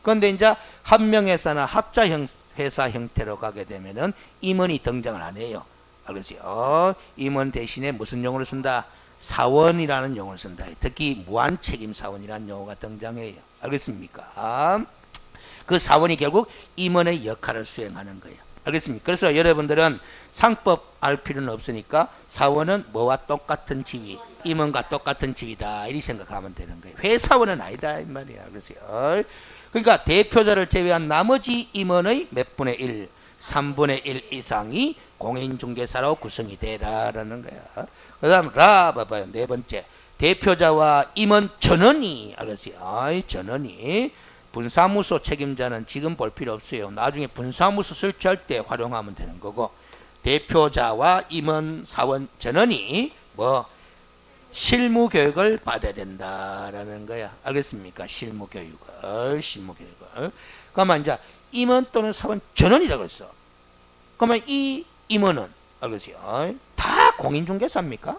그런데 이제 한명회사나 합자회사 형태로 가게 되면은 임원이 등장을 안 해요. 알겠어요? 임원 대신에 무슨 용어를 쓴다? 사원이라는 용어를 쓴다. 특히 무한책임사원이라는 용어가 등장해요. 알겠습니까? 그 사원이 결국 임원의 역할을 수행하는 거예요. 알겠습니까? 그래서 여러분들은 상법 알 필요는 없으니까 사원은 뭐와 똑같은 지위, 임원과 똑같은 지위다 이렇게 생각하면 되는 거예요. 회사원은 아니다 이 말이야. 그래서요. 그러니까 대표자를 제외한 나머지 임원의 몇 분의 1, 3분의 1 이상이 공인중개사로 구성이 되라라는 거야. 그 다음 라 봐봐요. 네 번째 대표자와 임원 전원이 알았어요. 전원이 분사무소 책임자는 지금 볼 필요 없어요. 나중에 분사무소 설치할 때 활용하면 되는 거고 대표자와 임원 사원 전원이 실무교육을 받아야 된다라는 거야. 알겠습니까? 실무교육을. 그러면 이제 임원 또는 사원 전원이라고 했어. 그러면 이 임원은 알겠어요? 다 공인중개사입니까?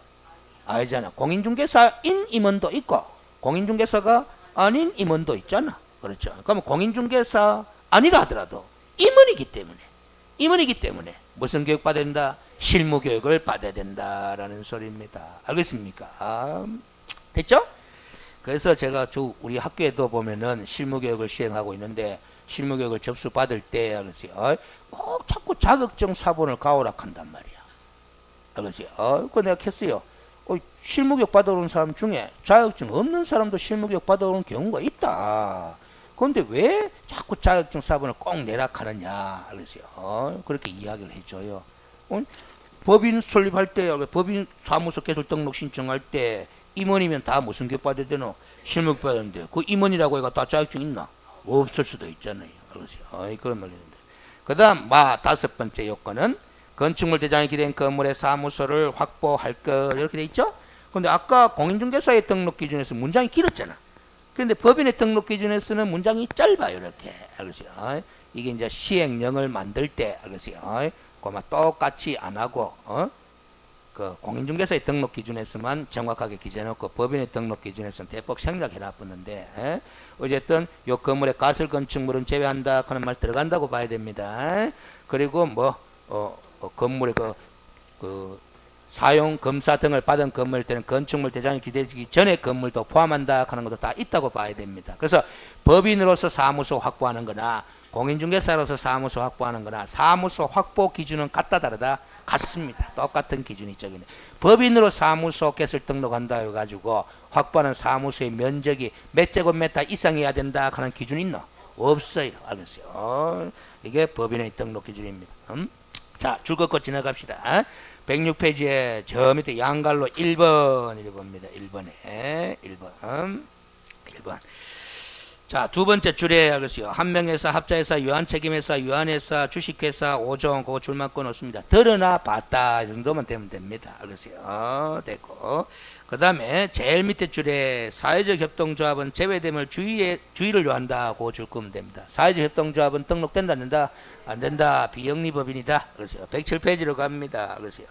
아니잖아. 공인중개사인 임원도 있고 공인중개사가 아닌 임원도 있잖아. 그렇죠. 그러면 공인중개사 아니라 하더라도 임원이기 때문에 무슨 교육 받아야 된다? 실무교육을 받아야 된다라는 소리입니다. 알겠습니까? 됐죠? 그래서 제가 우리 학교에도 보면은 실무교육을 시행하고 있는데 실무교육을 접수받을 때 그렇지 꼭 자꾸 자격증 사본을 가오락한단 말이야. 그렇지 그거 내가 했어요. 실무교육 받아오는 사람 중에 자격증 없는 사람도 실무교육 받아오는 경우가 있다. 그런데 왜 자꾸 자격증 사본을 꼭 내라 하느냐. 그렇죠. 그렇게 이야기를 해줘요. 법인 설립할 때, 법인 사무소 개설 등록 신청할 때 임원이면 다 무슨 교육 받아야 되노? 실무교육 받아야 되는데 그 임원이라고 해가 다 자격증 있나? 없을 수도 있잖아요. 그렇죠. 그런 논리인데. 그 다음 5번째 요건은 건축물 대장이 기된 건물의 사무소를 확보할 것 이렇게 돼 있죠. 근데 아까 공인중개사의 등록 기준에서 문장이 길었잖아. 그런데 법인의 등록 기준에서는 문장이 짧아요. 이렇게. 그렇죠. 이게 이제 시행령을 만들 때 그렇죠. 그만 똑같이 안 하고 그 공인중개사의 등록 기준에서만 정확하게 기재해놓고 법인의 등록 기준에서는 대폭 생략해놨었는데 어쨌든 요 건물의 가설 건축물은 제외한다 하는 말 들어간다고 봐야 됩니다. 그리고 건물의 그 사용 검사 등을 받은 건물 때는 건축물 대장이 기대되기 전에 건물도 포함한다 하는 것도 다 있다고 봐야 됩니다. 그래서 법인으로서 사무소 확보하는 거나 공인중개사로서 사무소 확보하는 거나 사무소 확보 기준은 같다 다르다? 같습니다. 똑같은 기준이 적용돼. 법인으로 사무소 개설 등록한다 해가지고 확보하는 사무소의 면적이 몇 제곱미터 이상이어야 된다 하는 기준이 있나? 없어요. 알겠어요. 이게 법인의 등록 기준입니다. 자, 줄 긋고 지나갑시다. 106페이지에 저 밑에 양갈로 1번입니다. 1번에 1번. 자, 두 번째 줄에 알겠어요. 한명회사, 합자회사, 유한책임회사, 유한회사, 주식회사 5종 그거 줄만 끊었습니다. 들으나 봤다 이 정도만 되면 됩니다. 알겠어요. 됐고. 그 다음에 제일 밑에 줄에 사회적 협동조합은 제외됨을 주의를 요한다. 그거 줄 거면 됩니다. 사회적 협동조합은 등록된다 안 된다? 안 된다. 비영리법인이다. 그렇죠. 107페이지로 갑니다. 그렇죠.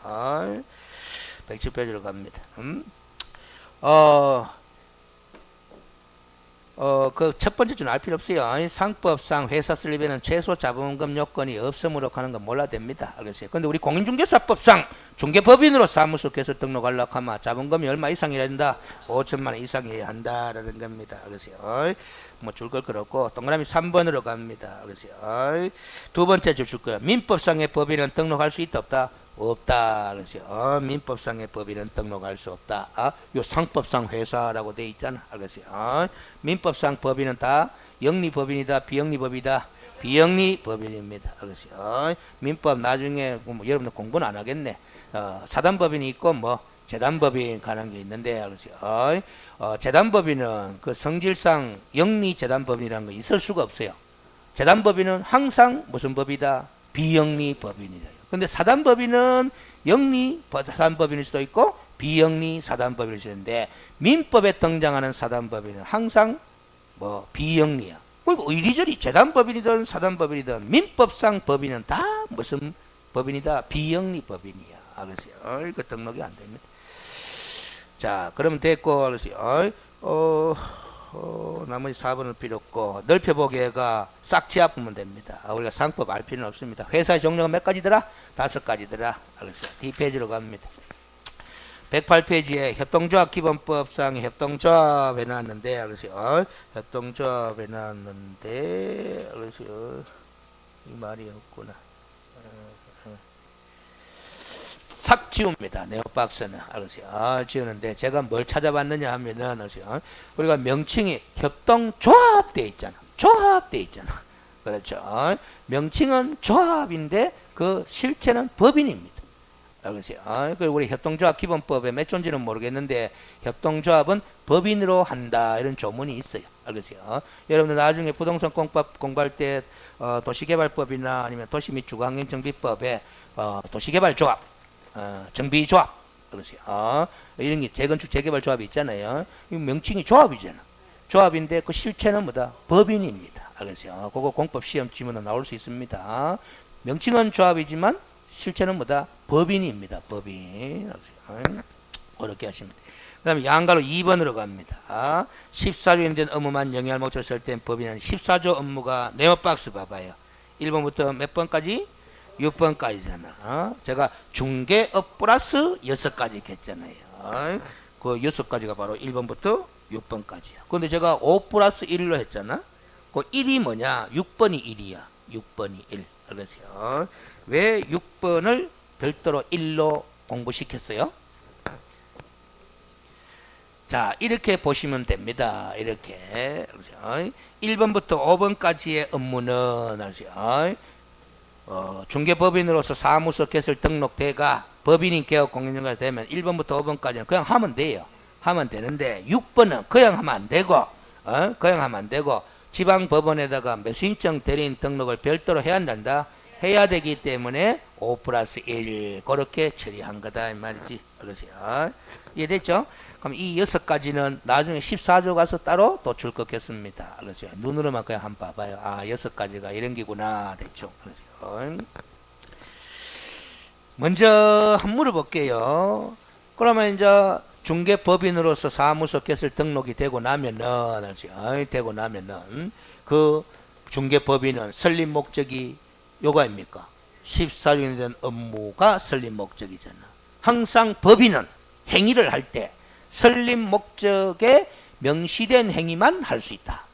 107페이지로 갑니다. 그 첫 번째 줄은 알 필요 없어요. 상법상 회사 설립에는 최소 자본금 요건이 없음으로 하는 건 몰라야 됩니다. 알겠어요. 근데 우리 공인중개사법상 중개법인으로 사무소 개설 등록하려고 하면 자본금이 얼마 이상이어야 된다? 5천만 원 이상이어야 한다라는 겁니다. 알겠어요. 뭐 줄 걸 그렇고 동그라미 3번으로 갑니다. 알겠어요. 두 번째 줄 거예요. 민법상의 법인은 등록할 수 있다 없다? 없다. 그렇죠. 민법상의 법인은 등록할 수 없다. 요 상법상 회사라고 돼 있잖아. 알겠어요. 민법상 법인은 다 영리법인이다, 비영리법이다. 비영리법인입니다. 알겠어요. 민법 나중에 여러분들 공부는 안 하겠네. 사단법인이 있고 재단법인 가는 게 있는데 알겠어요. 재단법인은 그 성질상 영리재단법인이라는 거 있을 수가 없어요. 재단법인은 항상 무슨 법이다? 비영리법인이다. 근데 사단법인은 영리 사단법인일 수도 있고 비영리 사단법인일 수도 있는데 민법에 등장하는 사단법인은 항상 비영리야. 그리고 이리저리 재단법인이든 사단법인이든 민법상 법인은 다 무슨 법인이다? 비영리 법인이야. 알겠어요? 이거 등록이 안 됩니다. 자, 그러면 됐고 알겠어요? 나머지 4번은 필요 없고 넓혀보기가 싹 지압하면 됩니다. 우리가 상법 알 필요는 없습니다. 회사의 종류가 몇 가지더라? 5가지더라. 알겠어요. D페이지로 갑니다. 108페이지에 협동조합 기본법상의 협동조합 해놨는데 알겠어요. 협동조합 해놨는데 알겠어요. 이 말이 없구나. 싹 지웁니다. 네오박스는. 알았어요. 지우는데 제가 뭘 찾아봤느냐 하면은 알았어요. 우리가 명칭이 협동조합돼 있잖아. 조합돼 있잖아. 그렇죠. 명칭은 조합인데 그 실체는 법인입니다. 알겠어요. 그리고 우리 협동조합 기본법에 몇 존지는 모르겠는데 협동조합은 법인으로 한다 이런 조문이 있어요. 알겠어요. 여러분들 나중에 부동산 공법 공부할 때 도시개발법이나 아니면 도시 및 주거환경정비법에 도시개발조합 정비조합, 그러세요. 이런 게 재건축 재개발 조합이 있잖아요. 이 명칭이 조합이잖아. 조합인데 그 실체는 뭐다? 법인입니다. 알겠어요. 그거 공법 시험 지문은 나올 수 있습니다. 명칭은 조합이지만 실체는 뭐다? 법인입니다. 법인. 알겠어요. 그렇게 하시면 돼요. 그 다음에 양가로 2번으로 갑니다. 14조에 된 업무만 영위할 목적을 설정된 법인은 14조 업무가 네오박스 봐봐요. 1번부터 몇 번까지? 6번까지잖아. 제가 중개업 플러스 6가지 했잖아요. 그 6가지가 바로 1번부터 6번까지야. 근데 제가 5 플러스 1로 했잖아. 그 1이 뭐냐? 6번이 1이야. 6번이 1. 그러세요. 왜 6번을 별도로 1로 공부시켰어요? 자, 이렇게 보시면 됩니다. 이렇게. 그렇죠? 1번부터 5번까지의 업무는 그렇죠? 중개법인으로서 사무소 개설 등록대가 법인인 개업 공인중개사 되면 1번부터 5번까지는 그냥 하면 돼요. 하면 되는데 6번은 그냥 하면 안 되고 그냥 하면 안 되고 지방법원에다가 매수인증 대리인 등록을 별도로 해야 한다. 해야 되기 때문에 5 플러스 1 그렇게 처리한 거다 이 말이지. 그러세요. 이해됐죠? 그럼 이 6가지는 나중에 14조 가서 따로 또 줄 거겠습니다. 그렇죠. 눈으로만 그냥 한번 봐봐요. 아, 6가지가 이런 기구나. 됐죠. 그렇죠. 먼저 한번 물어볼게요. 그러면 이제 중개법인으로서 사무소 개설 등록이 되고 나면은, 그렇죠. 되고 나면은 그 중개법인은 설립 목적이 요가입니까? 14조에 대한 업무가 설립 목적이잖아. 항상 법인은 행위를 할 때 설립 목적에 명시된 행위만 할 수 있다.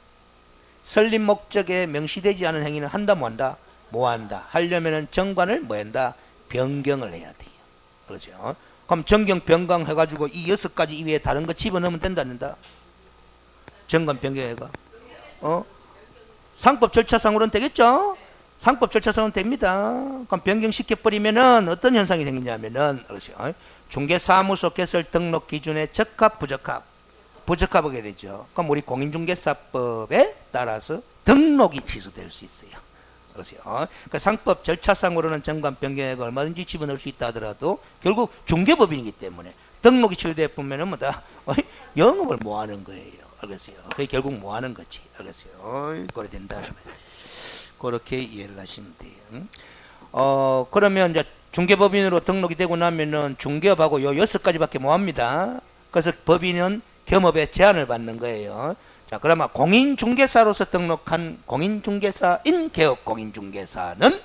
설립 목적에 명시되지 않은 행위는 한다 뭐 한다? 뭐 한다. 하려면은 정관을 뭐 한다? 변경을 해야 돼요. 그렇죠? 그럼 정경 변경 해가지고 이 6가지 이외에 다른 거 집어넣으면 된다 안 된다? 정관 변경해가 상법 절차상으로는 되겠죠? 상법 절차상으로는 됩니다. 그럼 변경시켜버리면은 어떤 현상이 생기냐면은 그렇죠? 중개사무소 개설 등록 기준에 적합 부적합하게 되죠. 그럼 우리 공인중개사법에 따라서 등록이 취소될 수 있어요. 그렇죠. 그러니까 상법 절차상으로는 정관 변경액을 얼마든지 집어넣을 수 있다 하더라도 결국 중개법인이기 때문에 등록이 취소돼 보면은 뭐다 영업을 뭐 하는 거예요. 알겠어요. 그게 결국 뭐 하는 거지. 알겠어요. 그래 된다. 그렇게 이해를 하시면 돼요. 그러면 이제 중개법인으로 등록이 되고 나면은 중개업하고 요 6가지밖에 못 합니다. 그래서 법인은 겸업에 제한을 받는 거예요. 자, 그러면 공인중개사로서 등록한 공인중개사인 개업 공인중개사는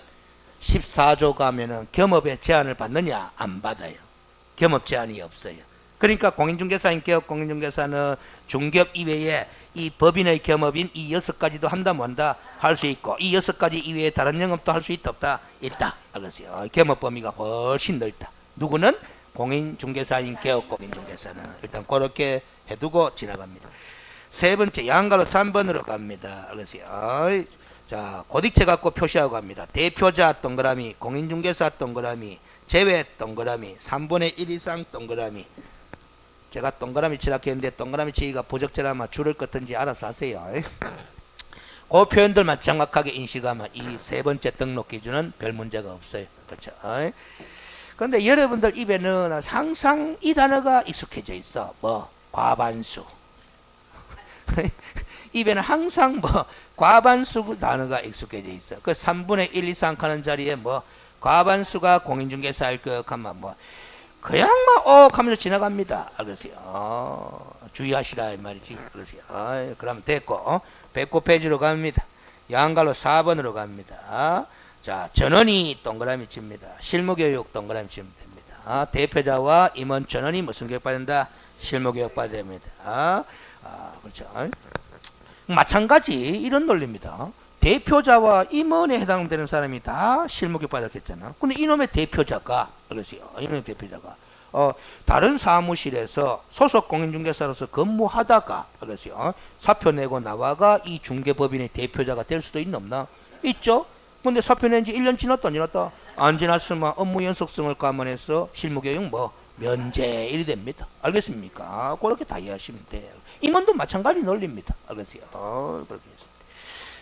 14조 가면은 겸업에 제한을 받느냐? 안 받아요. 겸업 제한이 없어요. 그러니까 공인중개사인 개업 공인중개사는 중개업 이외에 이 법인의 겸업인 이 6가지도 한다 뭔다 할 수 있고 이 6가지 이외에 다른 영업도 할 수 있다 없다? 있다. 알겠어요. 겸업 범위가 훨씬 넓다. 누구는? 공인중개사인 개업 공인중개사는 일단 그렇게 해두고 지나갑니다. 세 번째 양가로 3번으로 갑니다. 알겠어요. 자, 고딕체 갖고 표시하고 갑니다. 대표자 동그라미, 공인중개사 동그라미, 제외 동그라미, 3분의 1 이상 동그라미. 제가 동그라미 치라고 했는데 동그라미 치기가 부적절하면 줄을 껐든지 알아서 하세요. 그 표현들만 정확하게 인식하면 이 세 번째 등록 기준은 별 문제가 없어요. 그렇죠? 그런데 여러분들 입에는 항상 이 단어가 익숙해져 있어. 뭐 과반수. 입에는 항상 뭐 과반수 단어가 익숙해져 있어. 그 3분의 1 이상 하는 자리에 뭐 과반수가 공인중개사일 것 하면 뭐 그냥 막 하면서 지나갑니다. 알겠어요? 주의하시라 이 말이지. 그러세요. 그러면 됐고 109페이지로 갑니다. 양갈로 4번으로 갑니다. 자, 전원이 동그라미 칩니다. 실무교육 동그라미 치면 됩니다. 대표자와 임원 전원이 무슨 교육 받는다? 실무교육 받아야 됩니다. 그렇죠. 마찬가지 이런 논리입니다. 대표자와 임원에 해당되는 사람이 다 실무교육 받았겠잖아. 근데 이놈의 대표자가 그렇지요. 이놈의 대표자가 다른 사무실에서 소속 공인중개사로서 근무하다가 그렇지요. 사표 내고 나와가 이 중개법인의 대표자가 될 수도 있나 없나? 있죠. 근데 사표 낸 지 1년 지났다 안 지났다? 안 지났으면 업무 연속성을 감안해서 실무교육 뭐 면제 일이 됩니다. 알겠습니까? 그렇게 다 이해하시면 돼요. 임원도 마찬가지 논리입니다. 알겠어요? 그렇게 했습니다.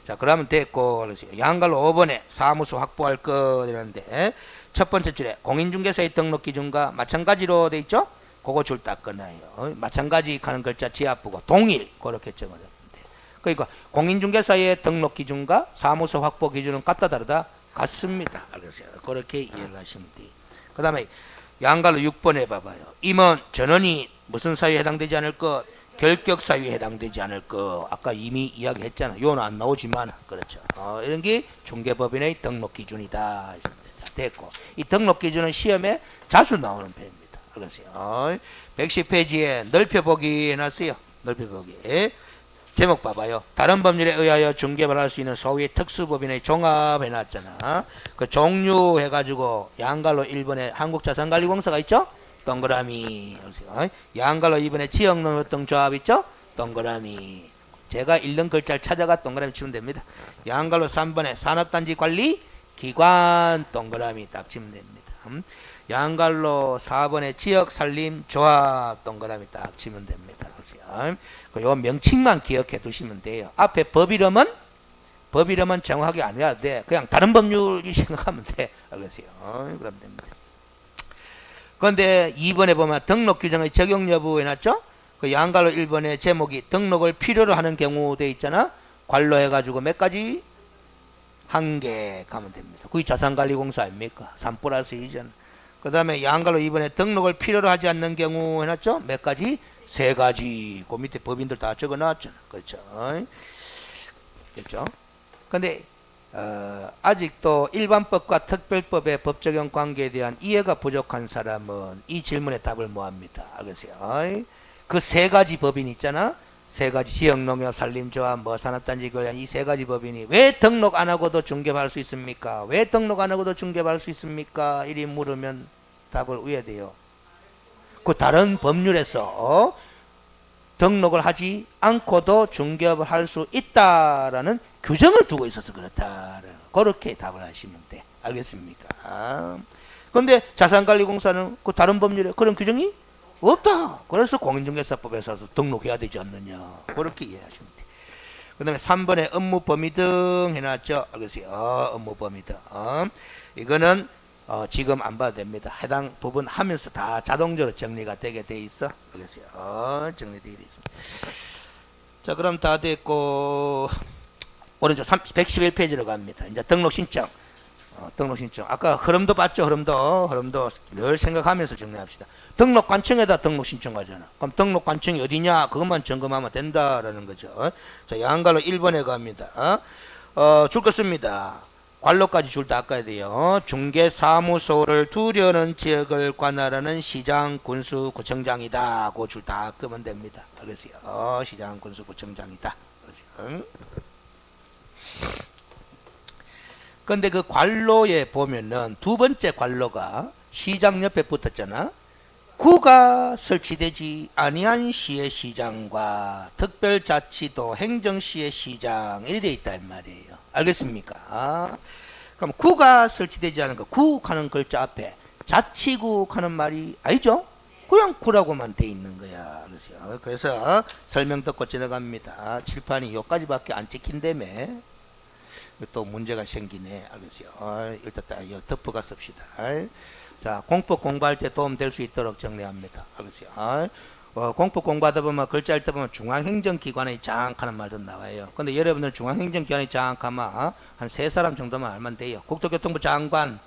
자, 그러면 됐고, 그렇어요. 양갈로 5번에 사무소 확보할 거 되는데 첫 번째 줄에 공인중개사의 등록 기준과 마찬가지로 돼 있죠? 그거 줄 딱 끊어요. 마찬가지 하는 글자 지압부고 동일 그렇게 적어요. 그러니까 공인중개사의 등록 기준과 사무소 확보 기준은 같다 다르다? 같습니다. 알겠어요? 그렇게 이해를 하시면 돼요. 그 다음에 양갈로 6번에 봐봐요. 임원, 전원이 무슨 사유에 해당되지 않을 것? 결격 사유에 해당되지 않을 것. 아까 이미 이야기했잖아. 요는 안 나오지만 그렇죠. 이런 게 중개법인의 등록 기준이다. 자, 됐고 이 등록 기준은 시험에 자주 나오는 표현입니다. 알겠어요? 110페이지에 넓혀보기 해놨어요. 넓혀보기. 제목 봐봐요. 다른 법률에 의하여 중개발할 수 있는 소위 특수법인의 종합 해놨잖아. 그 종류 해가지고 양갈로 1번에 한국자산관리공사가 있죠? 동그라미. 양갈로 2번에 지역농협등 조합 있죠? 동그라미. 제가 읽는 글자를 찾아가 동그라미 치면 됩니다. 양갈로 3번에 산업단지관리기관 동그라미 딱 치면 됩니다. 양갈로 4번에 지역산림조합 동그라미 딱 치면 됩니다. 요 명칭만 기억해 두시면 돼요. 앞에 법 이름은 정확하게 안 해야 돼. 그냥 다른 법률이 생각하면 돼. 알겠어요? 그럼 됩니다. 그런데 2번에 보면 등록 규정의 적용 여부 해놨죠? 그 양갈로 1번에 제목이 등록을 필요로 하는 경우 돼 있잖아. 관로 해가지고 몇 가지? 한 개 가면 됩니다. 그게 자산관리공사 아닙니까? 3+2잖아. 그 다음에 양갈로 2번에 등록을 필요로 하지 않는 경우 해놨죠? 몇 가지? 3가지. 그 밑에 법인들 다 적어놨잖아. 그렇죠? 됐죠? 근데 아직도 일반법과 특별법의 법 적용 관계에 대한 이해가 부족한 사람은 이 질문에 답을 뭐합니다. 알겠어요? 그 3가지 법인 있잖아. 3가지 지역농협 산림조합 뭐 산업단지 관련 이 3가지 법인이 왜 등록 안 하고도 중개할 수 있습니까? 왜 등록 안 하고도 중개할 수 있습니까? 이리 물으면 답을 의해야 돼요. 그 다른 법률에서 등록을 하지 않고도 중개업을 할 수 있다라는 규정을 두고 있어서 그렇다. 그렇게 답을 하시면 돼. 알겠습니까? 그런데 자산관리공사는 그 다른 법률에 그런 규정이 없다. 그래서 공인중개사법에서 등록해야 되지 않느냐. 그렇게 이해하시면 돼. 그 다음에 3번에 업무 범위 등 해놨죠. 알겠어요? 업무 범위 등. 이거는 지금 안 봐도 됩니다. 해당 부분 하면서 다 자동적으로 정리가 되게 돼 있어. 알겠어요? 정리되어 있습니다. 자, 그럼 다 됐고 오른쪽 111페이지로 갑니다. 이제 등록 신청. 등록 신청. 아까 흐름도 봤죠? 흐름도 늘 생각하면서 정리합시다. 등록 관청에다 등록 신청하잖아. 그럼 등록 관청이 어디냐? 그것만 점검하면 된다라는 거죠. 자, 양갈로 1번에 갑니다. 줄 거 씁니다. 관로까지 줄 다 깎아야 돼요. 중개사무소를 두려는 지역을 관할하는 시장, 군수, 구청장이다. 그 줄 다 끄면 됩니다. 알겠어요? 시장, 군수, 구청장이다. 알겠어요? 근데 그 관로에 보면은 두 번째 관로가 시장 옆에 붙었잖아. 구가 설치되지 아니한 시의 시장과 특별자치도 행정시의 시장 이렇게 돼 있다 이 말이에요. 알겠습니까? 그럼 구가 설치되지 않은 거, 구 하는 글자 앞에 자치구 하는 말이 아니죠? 그냥 구라고만 돼 있는 거야. 그래서 설명 듣고 지나갑니다. 칠판이 여기까지밖에 안 찍힌다며. 또 문제가 생기네. 알겠어요? 일단 덮어가 씁시다. 자, 공법 공부할 때 도움 될 수 있도록 정리합니다. 알겠어요? 공법 공부하다 보면 글자 읽다 보면 중앙행정기관의 장 하는 말도 나와요. 근데 여러분들 중앙행정기관의 장 하면 한 3사람 정도만 알면 돼요. 국토교통부 장관,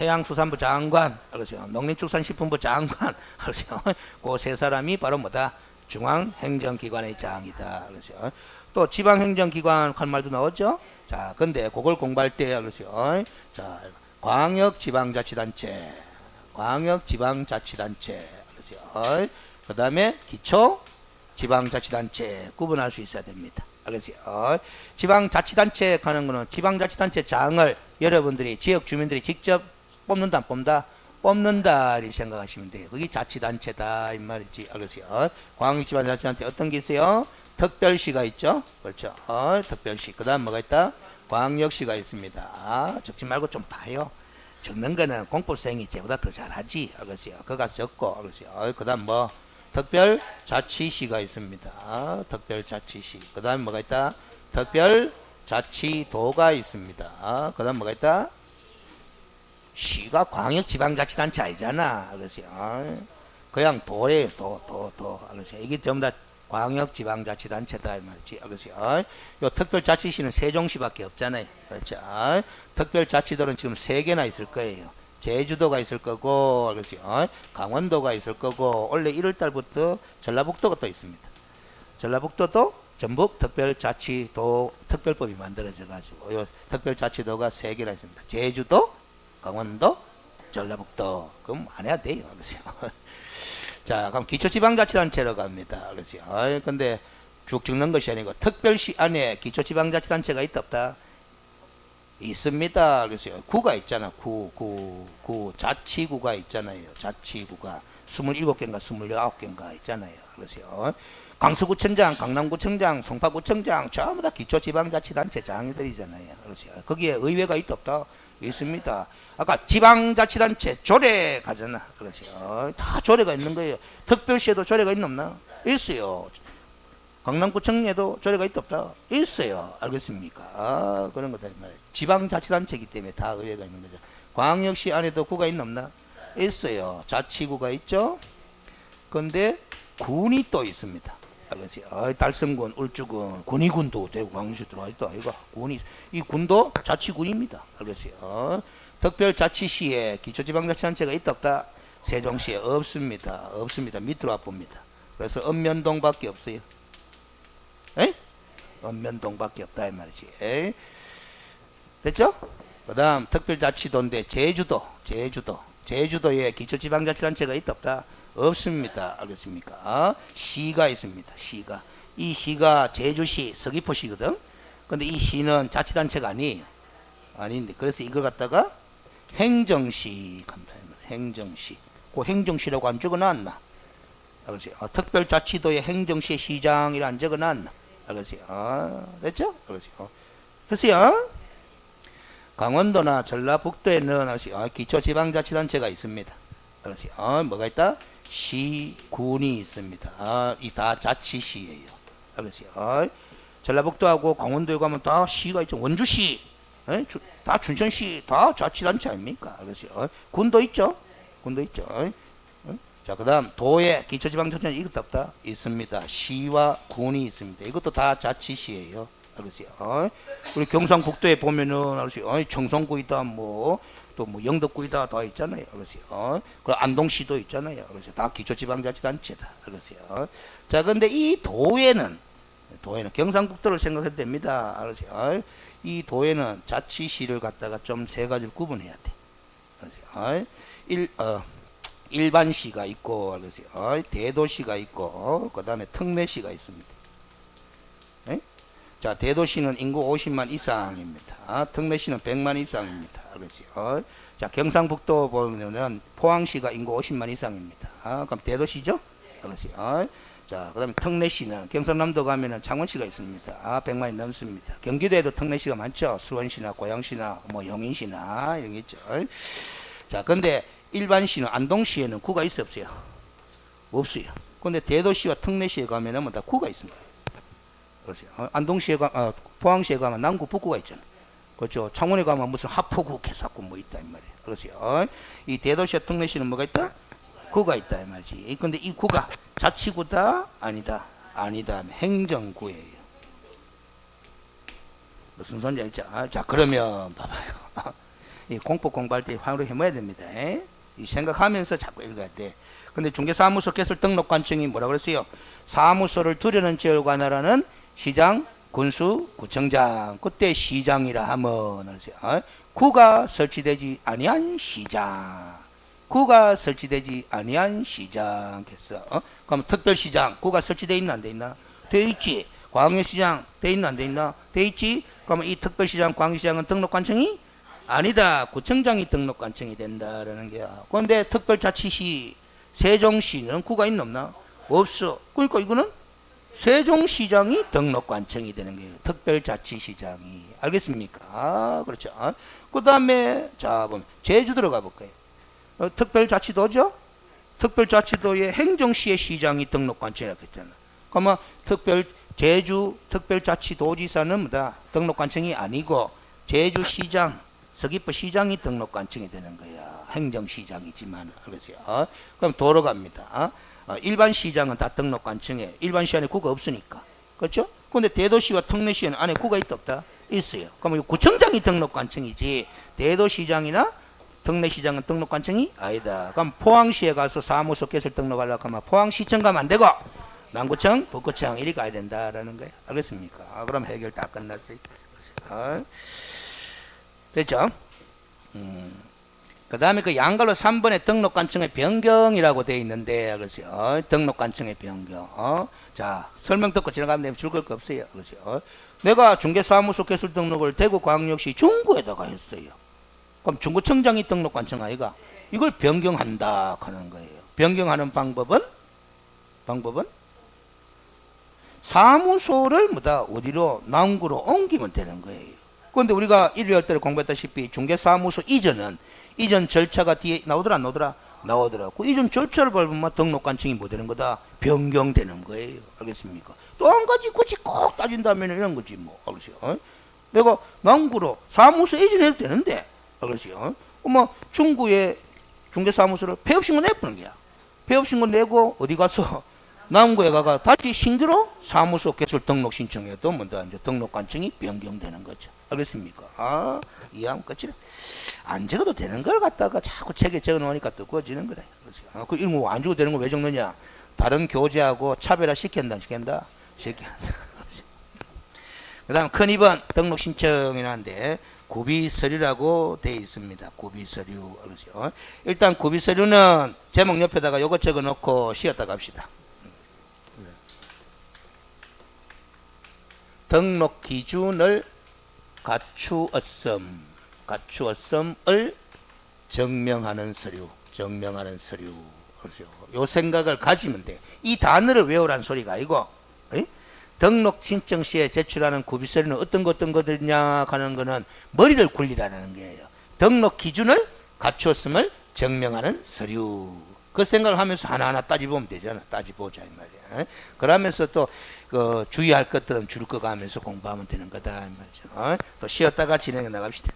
해양수산부 장관, 알겠어요? 농림축산식품부 장관, 알겠어요? 그 3사람이 바로 뭐다? 중앙행정기관의 장이다. 알겠어요? 또 지방행정기관 할 말도 나오죠? 자, 근데 그걸 공부할 때 알겠어요? 자, 광역지방자치단체, 알겠어요? 그 다음에 기초지방자치단체 구분할 수 있어야 됩니다. 알겠어요? 지방자치단체 하는 거는 지방자치단체 장을 여러분들이 지역 주민들이 직접 뽑는다 안 뽑는다? 뽑는다 이 생각하시면 돼요. 그게 자치단체다 이 말이지. 알겠어요? 광역지방자치단체 어떤 게 있어요? 특별시가 있죠. 그렇죠? 특별시. 그 다음 뭐가 있다? 광역시가 있습니다. 적지 말고 좀 봐요. 적는 거는 공법생이 쟤보다 더 잘하지. 알겠어요? 그거 적고. 알겠어요? 그 다음 뭐? 특별자치시가 있습니다. 특별자치시. 그 다음 뭐가 있다? 특별자치도가 있습니다. 그 다음 뭐가 있다? 시가 광역지방자치단체 아니잖아. 알겠어요? 그냥 도래요. 도. 알겠어요? 이게 전부 다 광역지방자치단체다 이 말이지. 알겠어요? 요 특별자치시는 세종시밖에 없잖아요. 그렇죠? 특별자치도는 지금 3개나 있을 거예요. 제주도가 있을 거고, 알겠어요? 강원도가 있을 거고, 원래 1월달부터 전라북도가 또 있습니다. 전라북도도 전북 특별자치도 특별법이 만들어져 가지고 요 특별자치도가 3개나 있습니다. 제주도, 강원도, 전라북도. 그럼 안 해야 돼요. 알겠어요? 자, 그럼 기초지방자치단체로 갑니다. 그렇죠? 근데 쭉 적는 것이 아니고 특별시 안에 기초지방자치단체가 있다 없다? 있습니다. 그래서 구가 있잖아. 구 자치구가 있잖아요. 자치구가 27개인가 29개인가 있잖아요. 그래서 강서구청장, 강남구청장, 송파구청장 전부 다 기초지방자치단체장들이잖아요. 그래서 거기에 의회가 있다 없다? 있습니다. 아까 지방자치단체 조례 가잖아. 그래서 다 조례가 있는 거예요. 특별시에도 조례가 있나 없나? 있어요. 강남구청에도 조례가 있다 없다? 있어요. 알겠습니까? 그런 거다 말이에요. 지방자치단체이기 때문에 다 의회가 있는 거죠. 광역시 안에도 구가 있나 없나? 있어요. 자치구가 있죠. 근데 군이 또 있습니다. 알겠어요. 달성군, 울주군, 군의군도 되고 광역시 들어와 있다. 이거 군이, 이 군도 자치군입니다. 알겠어요. 특별자치시에 기초지방자치단체가 있다 없다? 세종시에 없습니다. 없습니다. 밑으로 와봅니다. 그래서 읍면동밖에 없어요. 에? 읍면동밖에 없다 이 말이지. 에이? 됐죠? 그 다음 특별자치도인데 제주도에 기초지방자치단체가 있다 없다? 없습니다. 알겠습니까? 시가 있습니다. 시가. 이 시가 제주시 서귀포시거든. 근데 이 시는 자치단체가 아니에요. 아닌데 그래서 이걸 갖다가 행정시 간다. 행정시. 그 행정시라고 안 적어놨나? 알겠어요. 특별자치도의 행정시 시장이라 안 적어놨나? 알겠어요. 됐죠? 알겠어요. 됐어요? 강원도나 전라북도에는 알겠어요. 기초지방자치단체가 있습니다. 알겠어요. 뭐가 있다? 시, 군이 있습니다. 이 다 자치시예요. 알겠어요. 전라북도하고 강원도에 가면 다 시가 있죠. 원주시, 다 춘천시, 다 자치단체 아닙니까? 알겠어요. 군도 있죠. 군도 있죠. 자, 그 다음 도에 기초지방자치단체 이것도 없다? 있습니다. 시와 군이 있습니다. 이것도 다 자치시예요. 알겠어요. 우리 경상북도에 보면은 알겠어요. 청송구 있다, 또 영덕구이다 다 있잖아요. 알겠어요. 그리고 안동시도 있잖아요. 그래서 다 기초지방자치단체다. 알겠어요. 자, 근데 이 도에는 경상북도를 생각해도 됩니다. 알겠어요. 이 도에는 자치시를 갖다가 좀 세 가지를 구분해야 돼. 알겠어요. 일반시가 있고, 알겠어요. 대도시가 있고, 그 다음에 특례시가 있습니다. 자, 대도시는 인구 50만 이상입니다. 특례시는 100만 이상입니다. 알겠어요. 자, 경상북도 보면은 포항시가 인구 50만 이상입니다. 그럼 대도시죠? 알겠어요. 자, 그 다음에 특례시는 경상남도 가면은 창원시가 있습니다. 100만이 넘습니다. 경기도에도 특례시가 많죠. 수원시나 고양시나 용인시나 이런 게 있죠. 자, 근데 일반시는 안동시에는 구가 있어 없어요? 없어요. 근데 대도시와 특례시에 가면은 다 구가 있습니다. 그렇죠. 안동시에 포항시에 가면 남구 북구가 있잖아. 그렇죠. 창원에 가면 무슨 하포구, 개사구 있다 이 말이에요. 그렇죠. 이 대도시와 특례시는 뭐가 있다? 구가 있다 이 말이지. 근데 이 구가 자치구다? 아니다. 행정구예요. 무슨 소리인지 알죠? 자, 그러면 봐봐요. 이 공포 공부할 때 화로 해봐야 됩니다. 이 생각하면서 자꾸 읽어야 돼. 근데 중개사무소 개설 등록관청이 뭐라고 그랬어요? 사무소를 두려는 지역을 관할하는 시장, 군수, 구청장. 그때 시장이라 하면 구가 설치되지 아니한 시장. 구가 설치되지 아니한 시장 했어. 그럼 특별시장 구가 설치돼 있나 안 돼 있나? 돼 있지. 광역시장 돼 있나 안 돼 있나? 돼 있지. 그러면 이 특별시장, 광역시장은 등록관청이 아니다. 구청장이 등록관청이 된다라는 게야. 그런데 특별자치시 세종시는 구가 있나 없나? 없어. 그러니까 이거는 세종시장이 등록관청이 되는 거예요. 특별자치시장이. 알겠습니까? 그렇죠. 그 다음에 자 보면 제주도로 가볼까요? 특별자치도죠? 특별자치도의 행정시의 시장이 등록관청이라고 했잖아. 그러면 제주 특별자치도지사는 뭐다? 등록관청이 아니고 제주시장, 서귀포시장이 등록관청이 되는 거야. 행정시장이지만. 알겠어요? 그럼 도로 갑니다. 일반 시장은 다 등록관청에 일반 시 안에 구가 없으니까. 그렇죠? 근데 대도시와 특례시에는 안에 구가 있다 없다? 있어요. 그러면 구청장이 등록관청이지 대도시장이나 특례시장은 등록관청이 아니다. 그럼 포항시에 가서 사무소 개설 등록하려고 하면 포항시청 가면 안 되고 남구청, 북구청 이리 가야 된다라는 거예요. 알겠습니까? 그럼 해결 다 끝났어요. 됐죠? 그 다음에 그 양갈로 3번에 등록관청의 변경이라고 되어 있는데, 그렇죠. 등록관청의 변경. 자, 설명 듣고 지나가면 되면 줄걸 거 없어요. 그렇죠. 내가 중개사무소 개설 등록을 대구광역시 중구에다가 했어요. 그럼 중구청장이 등록관청 아이가? 이걸 변경한다 하는 거예요. 변경하는 방법은 사무소를 뭐다 어디로 남구로 옮기면 되는 거예요. 그런데 우리가 일요일 때 공부했다시피 중개사무소 이전 절차가 뒤에 나오더라 안 나오더라? 나오더라. 그 이전 절차를 밟으면 등록관청이 뭐 되는 거다? 변경되는 거예요. 알겠습니까? 또 한 가지 굳이 꼭 따진다면 이런 거지 뭐. 알겠어요? 내가 남구로 사무소 이전해도 되는데, 알겠어요? 뭐 중구에 중개사무소를 폐업신고 내보는 거야. 폐업신고 내고 어디 가서 남구에 가가 다시 신규로 사무소 개설 등록 신청해도 뭐다 이제 등록관청이 변경되는 거죠. 알겠습니까? 이해하면 끝이래. 안 적어도 되는 걸 갖다가 자꾸 책에 적어 놓으니까 또 꾸어지는 거래. 그 이런 거 안 적어도 되는 거 왜 적느냐? 다른 교재하고 차별화 시킨다, 시킨다. 그 다음 큰 2번 등록 신청이라는데 구비서류라고 되어 있습니다. 구비서류. 그렇죠? 일단 구비서류는 제목 옆에다가 요거 적어 놓고 쉬었다 갑시다. 등록 기준을 갖추었음을 증명하는 서류. 그렇죠? 요 생각을 가지면 돼. 이 단어를 외우라는 소리가 아니고, 등록 신청 시에 제출하는 구비서류는 어떤 것들이냐 하는 거는 머리를 굴리라는 거예요. 등록 기준을 갖추었음을 증명하는 서류. 그 생각을 하면서 하나하나 따져보면 되잖아. 따져보자 이 말이야. 그러면서 또 그 주의할 것들은 줄 거 가면서 공부하면 되는 거다 이 말이죠. 또 쉬었다가 진행해 나갑시다.